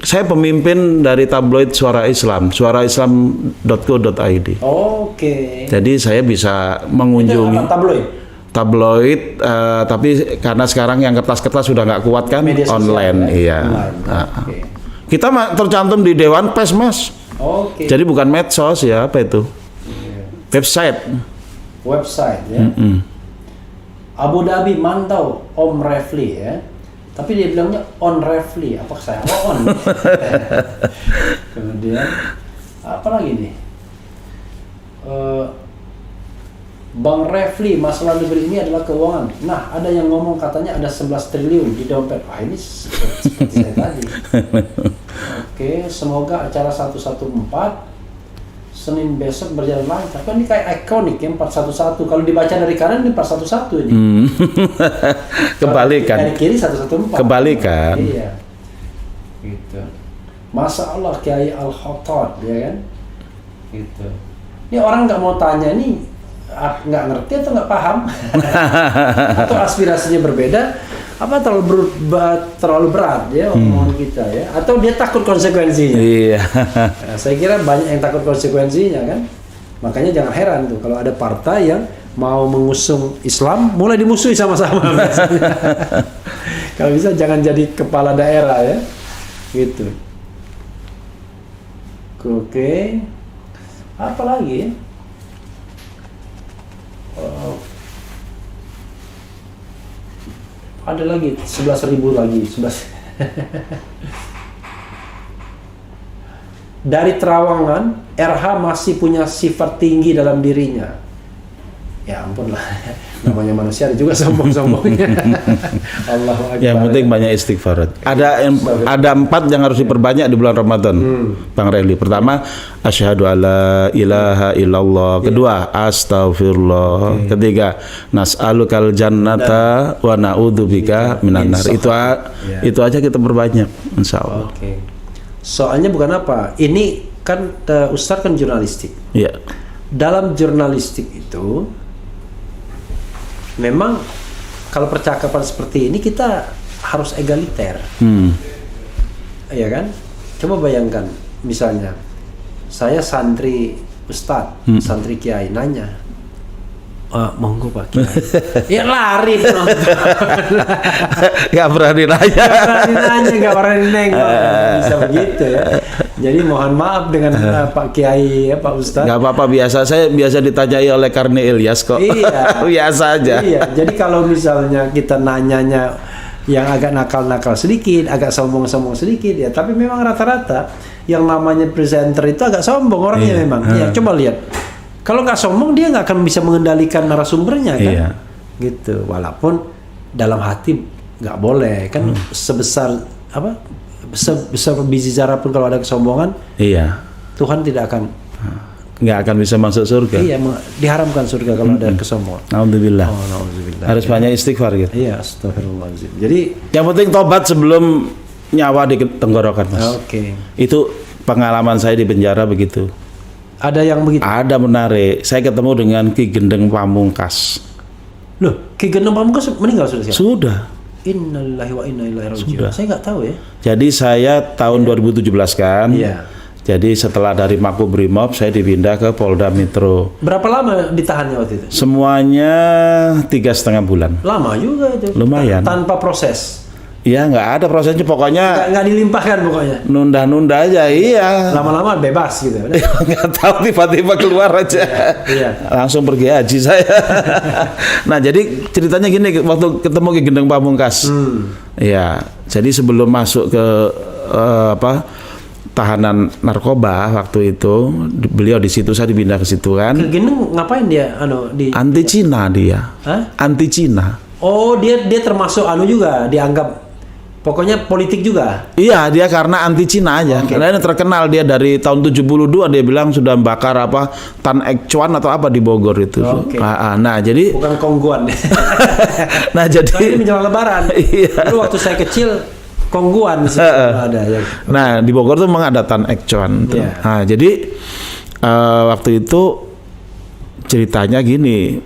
saya pemimpin dari tabloid Suara Islam, suaraislam.co.id. Oke. Jadi saya bisa mengunjungi Itu apa, tabloid? tabloid, tapi karena sekarang yang kertas-kertas sudah nggak kuat kan, Media sosial, online, ya? iya. Online. Oke. Kita tercantum di Dewan Pers, Mas. Oke. Jadi bukan medsos ya, apa itu? Website. Website ya. Abu Dhabi mantau Om Refli ya. Tapi dia bilangnya on Refli. Apa saya? Oh, on. Kemudian apa lagi nih? Bang Refli, masalah negeri ini adalah keuangan. Nah, ada yang ngomong katanya ada 11 triliun di dompet. Ah, ini seperti saya tadi. Oke, semoga acara 114 Senin besok berjalan lancar. Kan ini kayak ikonik ya, 411. Kalau dibaca dari kanan ini 411 ini. Kebalikan. Dari kiri 114. Kebalikan. Iya. Gitu. Masya Allah Kiai Al-Khattab, ya kan? Gitu. Ini orang nggak mau tanya nih, nggak ngerti atau nggak paham, atau aspirasinya berbeda, apa terlalu berat ya omongan kita ya, atau dia takut konsekuensinya. Iya. Nah, saya kira banyak yang takut konsekuensinya kan, makanya jangan heran tuh kalau ada partai yang mau mengusung Islam mulai dimusuhi sama-sama biasanya. Kalau bisa jangan jadi kepala daerah ya, gitu. Oke, apa lagi? Ada lagi 11.000 lagi 11. Dari Terawangan, RH masih punya sifat tinggi dalam dirinya. Ya ampun lah, namanya manusia ada juga sombong-sombongnya. Allahu Akbar. Yang penting banyak istighfar. Ada 4 yang harus diperbanyak di bulan Ramadan, Bang Reli. Pertama, asyhadu alla ilaha illallah. Kedua, astaghfirullah. Ketiga, nas'alukal jannata wa na'udzubika minan nar. Itu aja kita perbanyak, insyaallah. Oke. Soalnya bukan apa. Ini kan Ustaz kan jurnalistik. Iya. Dalam jurnalistik itu memang kalau percakapan seperti ini kita harus egaliter. Iya kan? Coba bayangkan misalnya saya santri Ustadz, santri Kiai nanya, monggo Pak Kiai. Ya lari penonton. Gak berani nanya. Gak berani nengok. Bisa begitu ya. Jadi mohon maaf dengan Pak Kiai ya Pak Ustadz. Gak apa-apa, saya biasa ditanyai oleh Karni Ilyas kok. Iya. Biasa aja. Iya. Jadi kalau misalnya kita nanyanya yang agak nakal-nakal sedikit, agak sombong-sombong sedikit ya, tapi memang rata-rata yang namanya presenter itu agak sombong orangnya memang. Ya, coba lihat. Kalau nggak sombong dia nggak akan bisa mengendalikan narasumbernya kan. Iya. Gitu. Walaupun dalam hati nggak boleh kan, sebesar biji zarah pun kalau ada kesombongan, iya, Tuhan tidak akan nggak akan bisa masuk surga. Iya, diharamkan surga kalau ada kesombongan. Alhamdulillah. Alhamdulillah. Harus banyak istighfar gitu. Iya, astagfirullahaladzim. Jadi yang penting tobat sebelum nyawa di tenggorokan, Mas. Oke. Itu pengalaman saya di penjara begitu. Ada yang begitu? Ada, menarik. Saya ketemu dengan Ki Gendeng Pamungkas. Loh, Ki Gendeng Pamungkas meninggal sudah siapa? Sudah. Innalillahi wa inna ilaihi raji'un. Saya nggak tahu ya. Jadi saya tahun 2017 kan. Iya. Jadi setelah dari Makobrimob saya dipindah ke Polda Metro. Berapa lama ditahannya waktu itu? Semuanya 3,5 bulan. Lama juga itu. Lumayan. Tanpa proses. Iya, nggak ada prosesnya, pokoknya nggak dilimpahkan pokoknya. Nunda-nunda aja, iya. Lama-lama bebas gitu. Nggak tahu, tiba-tiba keluar aja. Iya. Langsung pergi haji saya. Nah, jadi ceritanya gini, waktu ketemu Ki Gendeng Pamungkas. Iya, jadi sebelum masuk ke tahanan narkoba waktu itu, beliau di situ, saya dipindah ke situ kan. Ki Gendeng ngapain dia? Anti Cina dia. Hah? Anti Cina. Oh, dia termasuk juga dianggap. Pokoknya politik juga. Iya, dia karena anti Cina aja. Okay. Karena terkenal dia dari tahun 72 dia bilang sudah bakar Tan Ek Chuan atau apa di Bogor itu. Okay. Nah, jadi bukan Kongguan. Nah, jadi ini menjelang Lebaran. Iya. Dulu waktu saya kecil Kongguan ada ya. Nah, di Bogor tuh memang ada Tan Ek Chuan. Yeah. Nah, jadi waktu itu ceritanya gini,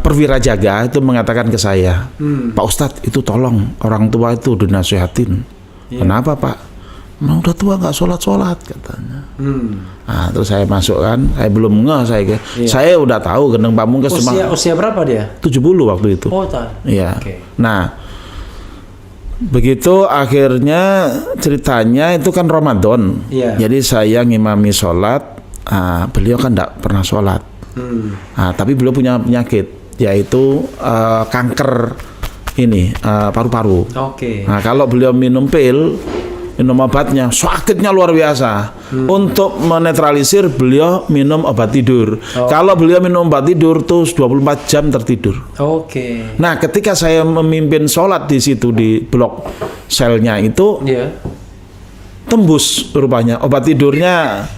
perwira jaga itu mengatakan ke saya, Pak Ustadz itu tolong orang tua itu dinasihatin. Kenapa Pak? Nah, udah tua nggak sholat katanya. Nah, terus saya masuk kan, saya belum ngeh saya udah tahu Gendeng Pamungkas usia berapa dia? 70 waktu itu. Oh, tak. Iya. Okay. Nah, begitu akhirnya ceritanya itu kan Ramadan. Iya. Jadi saya ngimami sholat, beliau kan enggak pernah sholat. Tapi beliau punya penyakit yaitu kanker ini paru-paru. Oke. Nah, kalau beliau minum obatnya sakitnya luar biasa. Untuk menetralisir beliau minum obat tidur. Kalau beliau minum obat tidur tuh 24 jam tertidur. Oke. Nah, ketika saya memimpin sholat di situ di blok selnya itu tembus rupanya obat tidurnya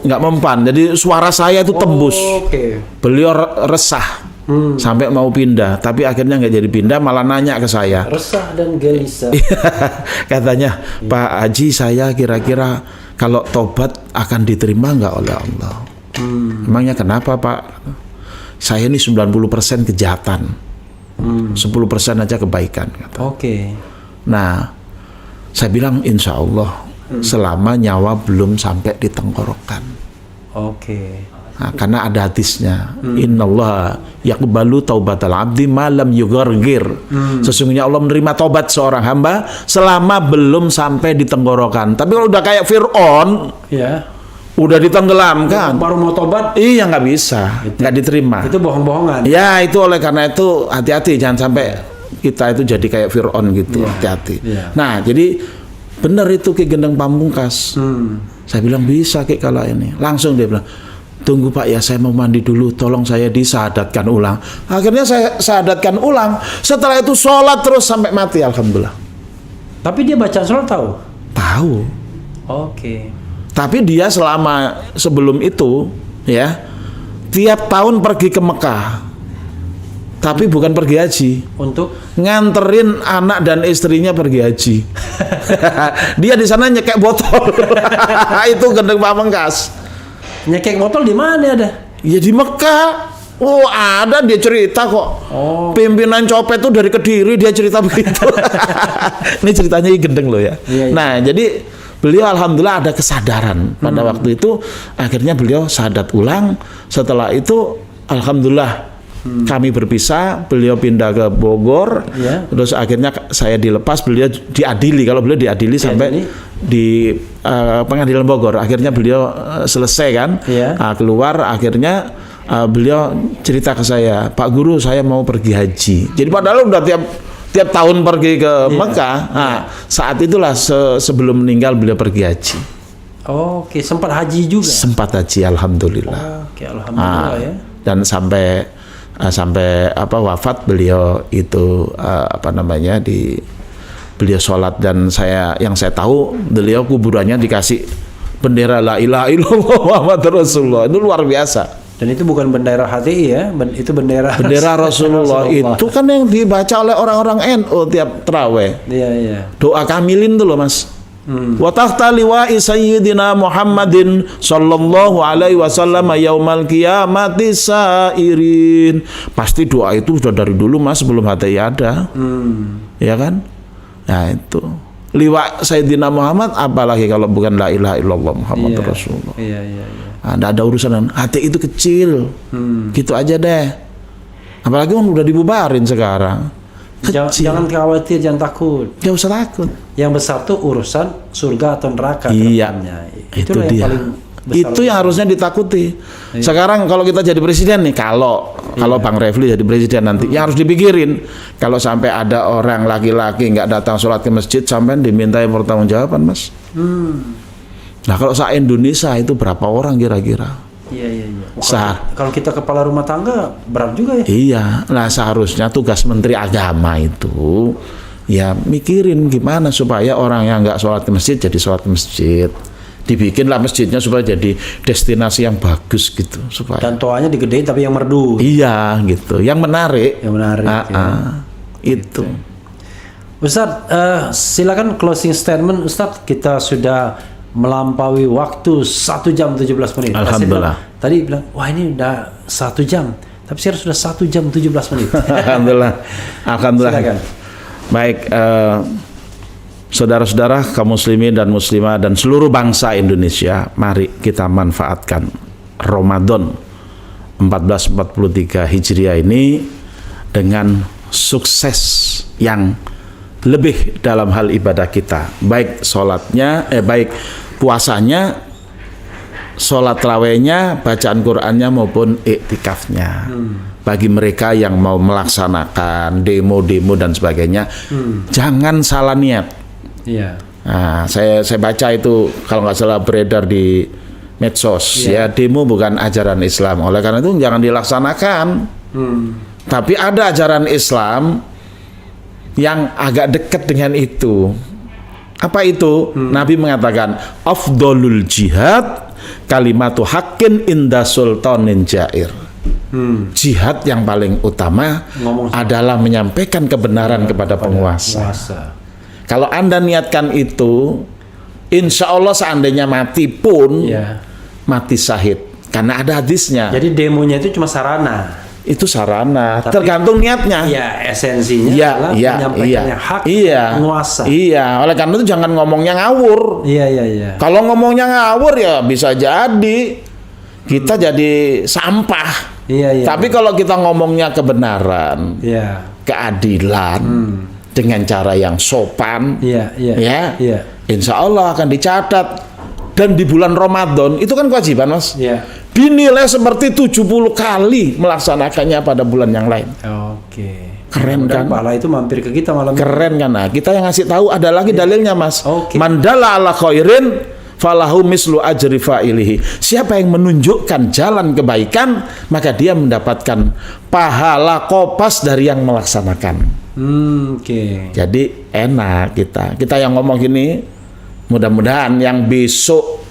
nggak mempan. Jadi suara saya itu tembus. Beliau resah. Sampai mau pindah, tapi akhirnya nggak jadi pindah, malah nanya ke saya. Resah dan gelisah. Katanya, Pak Haji, saya kira-kira kalau tobat akan diterima nggak oleh Allah? Emangnya kenapa, Pak? Saya ini 90% kejahatan, 10% aja kebaikan. Oke. Nah, saya bilang insya Allah selama nyawa belum sampai di tenggorokan. Oke. Nah, karena ada hadisnya, Innallaha yaqbalu taubatal abdi malam yugargir. Sesungguhnya Allah menerima taubat seorang hamba selama belum sampai di tenggorokan. Tapi kalau udah kayak Fir'aun, udah ditenggelamkan, baru mau tobat, iya nggak bisa, nggak diterima. Itu bohong-bohongan. Ya, itu oleh karena itu hati-hati, jangan sampai kita itu jadi kayak Fir'aun gitu. Hati-hati. Nah, jadi benar itu Ki Gendeng Pamungkas. Saya bilang bisa Ki kalau ini. Langsung dia bilang, tunggu Pak ya, saya mau mandi dulu, tolong saya disahadatkan ulang. Akhirnya saya sahadatkan ulang. Setelah itu sholat terus sampai mati, alhamdulillah. Tapi dia baca sholat tahu? Tahu. Oke. Tapi dia selama sebelum itu ya tiap tahun pergi ke Mekah. Tapi bukan pergi haji. Untuk nganterin anak dan istrinya pergi haji. Dia di sana nyekek botol. Itu Gendeng Pamungkas. Nyekek botol di mana ada? Ya di Mekah. Oh, ada, dia cerita kok. Pimpinan copet tuh dari Kediri, dia cerita begitu. Ini ceritanya Gendeng loh ya. Nah, jadi beliau alhamdulillah ada kesadaran pada waktu itu. Akhirnya beliau sahadat ulang. Setelah itu alhamdulillah kami berpisah, beliau pindah ke Bogor. Terus akhirnya saya dilepas, beliau diadili. Kalau beliau diadili sampai di pengadilan Bogor. Akhirnya beliau selesai kan, keluar. Akhirnya beliau cerita ke saya, Pak Guru, saya mau pergi haji. Jadi padahal udah tiap tahun pergi ke Mekah. Nah, saat itulah sebelum meninggal beliau pergi haji. Oke, sempat haji juga. Sempat haji, alhamdulillah. Oke, alhamdulillah ya. Dan sampai wafat beliau itu beliau sholat, dan yang saya tahu beliau kuburannya dikasih bendera la ilaha illallah Muhammadur Rasulullah. Itu luar biasa. Dan itu bukan bendera HTI ya, itu bendera Rasulullah. Itu kan yang dibaca oleh orang-orang NU tiap tarawih. Iya. Doa kamilin tuh loh Mas. Wa tahta liwa'i sayyidina Muhammadin sallallahu alaihi wasallam yaumal qiyamati sairin. Pasti doa itu sudah dari dulu Mas, sebelum HTI ada. Ya kan? Nah, itu. Liwa Sayyidina Muhammad, apalagi kalau bukan la ilaha illallah Muhammadur Rasulullah. Iya. Nah, ada urusan dengan HTI itu kecil. Gitu aja deh. Apalagi kan udah dibubarin sekarang. Jangan khawatir, jangan takut. Gak usah takut. Yang besar tuh urusan surga atau neraka. Iya. Itu dia. Itu yang harusnya ditakuti. Sekarang kalau kita jadi presiden nih, kalau Bang Refli jadi presiden nanti, yang harus dipikirin kalau sampai ada orang laki-laki nggak datang sholat ke masjid sampai dimintai pertanggungjawaban, Mas. Nah, kalau se-Indonesia itu berapa orang kira-kira? Iya. Kalau kita kepala rumah tangga berat juga ya. Iya. Nah, seharusnya tugas Menteri Agama itu ya mikirin gimana supaya orang yang nggak sholat ke masjid jadi sholat ke masjid. Dibikinlah masjidnya supaya jadi destinasi yang bagus gitu supaya. Dan toanya digedein tapi yang merdu. Iya gitu. Yang menarik. Itu. Ustadz, silakan closing statement Ustadz. Kita sudah melampaui waktu 1 jam 17 menit. Alhamdulillah. Tadi bilang, wah ini udah 1 jam. Tapi sekarang sudah 1 jam 17 menit. Alhamdulillah. Silakan. Baik. Saudara-saudara kaum muslimin dan muslimah dan seluruh bangsa Indonesia, mari kita manfaatkan Ramadan 1443 Hijriah ini dengan sukses yang lebih dalam hal ibadah kita, baik baik puasanya, sholat rawehnya, bacaan Qur'annya maupun iktikafnya. Bagi mereka yang mau melaksanakan demo-demo dan sebagainya, jangan salah niat. Iya. Nah, saya baca itu kalau nggak salah beredar di medsos, ya demo bukan ajaran Islam. Oleh karena itu jangan dilaksanakan. Tapi ada ajaran Islam yang agak dekat dengan itu. Apa itu? Nabi mengatakan, afdolul jihad kalimatu haqqin inda sultanin jair. Jihad yang paling utama adalah menyampaikan kebenaran kepada penguasa. Kalau Anda niatkan itu, insya Allah seandainya mati pun mati syahid, karena ada hadisnya. Jadi demonya itu cuma sarana. Itu sarana, tapi tergantung niatnya. Iya, esensinya adalah menyampaikan hak penguasa. Iya, oleh karena itu jangan ngomongnya ngawur. Iya. Kalau ngomongnya ngawur ya bisa jadi kita jadi sampah. Iya. Tapi kalau kita ngomongnya kebenaran, keadilan dengan cara yang sopan, insya Allah akan dicatat. Dan di bulan Ramadan itu kan kewajiban, Mas. Dinilai seperti 70 kali melaksanakannya pada bulan yang lain. Oke. Keren kan? Pahala itu mampir ke kita malam. Keren kan? Nah, kita yang ngasih tahu ada lagi dalilnya, Mas. Mandala ala khairin falahu mislu ajri fa'ilihi. Siapa yang menunjukkan jalan kebaikan, maka dia mendapatkan pahala kopas dari yang melaksanakan. Jadi enak kita yang ngomong gini. Mudah-mudahan yang besok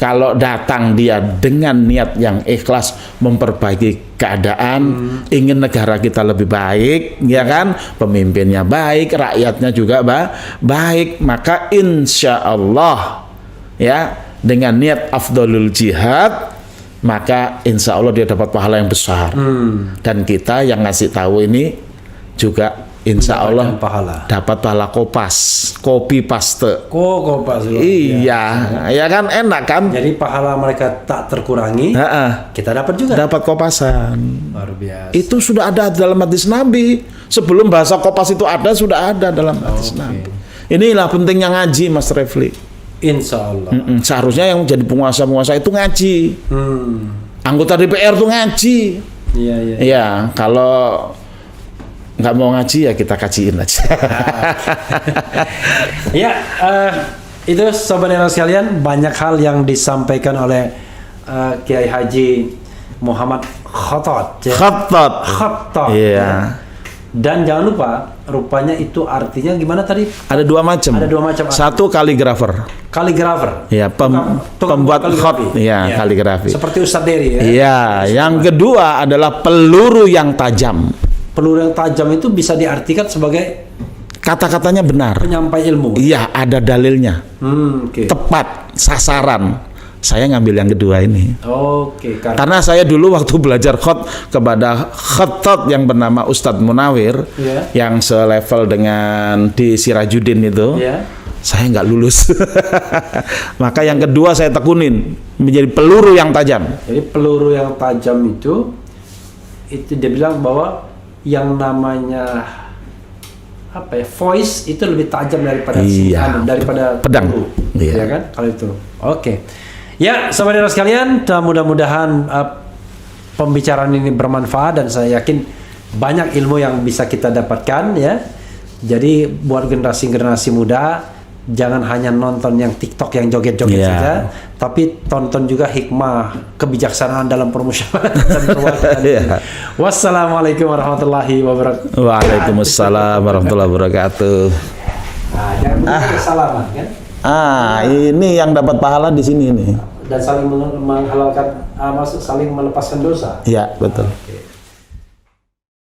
kalau datang dia dengan niat yang ikhlas memperbaiki keadaan, ingin negara kita lebih baik, ya kan? Pemimpinnya baik, rakyatnya juga baik, maka insya Allah ya dengan niat afdolul jihad, maka insya Allah dia dapat pahala yang besar. Dan kita yang ngasih tahu ini juga insya Allah dapat pahala kopi paste. Kopas. Iya, ya kan enak kan? Jadi pahala mereka tak terkurangi. Kita dapat juga. Dapat kopasan. Luar biasa. Itu sudah ada dalam hadis Nabi. Sebelum bahasa kopas itu ada, sudah ada dalam hadis Nabi. Inilah pentingnya ngaji, Mas Refli. Insya Allah. Seharusnya yang menjadi penguasa-penguasa itu ngaji. Anggota DPR itu ngaji. Iya. Kalau nggak mau ngaji ya kita kajiin aja. Itu sobat era sekalian, banyak hal yang disampaikan oleh Kiai Haji Muhammad Khattab. Iya. Dan jangan lupa, rupanya itu artinya gimana tadi? Ada dua macam. Satu kaligrafer. Ya, pembuat khat. Ya, kaligrafi. Seperti Ustadz Dery ya. Iya. Yang kedua adalah peluru yang tajam. Peluru yang tajam itu bisa diartikan sebagai kata-katanya benar. Penyampai ilmu. Iya, ada dalilnya. Tepat, sasaran. Saya ngambil yang kedua ini. Karena saya dulu waktu belajar khot kepada khattat yang bernama Ustadz Munawir, yang selevel dengan di Sirajuddin itu, saya nggak lulus. Maka yang kedua saya tekunin menjadi peluru yang tajam. Jadi peluru yang tajam itu dia bilang bahwa yang namanya voice itu lebih tajam daripada daripada pedang. Ya kan? Kalau itu. Ya, saudara sekalian, mudah-mudahan pembicaraan ini bermanfaat dan saya yakin banyak ilmu yang bisa kita dapatkan ya. Jadi buat generasi muda, jangan hanya nonton yang TikTok yang joget-joget saja, tapi tonton juga hikmah, kebijaksanaan dalam permusyawaratan dan perwakilan. Wassalamualaikum warahmatullahi wabarakatuh. Waalaikumsalam warahmatullahi wabarakatuh. Jangan lupa bersalaman kan? Ini yang dapat pahala di sini nih. Dan saling menghalalkan, saling melepaskan dosa. Iya, betul.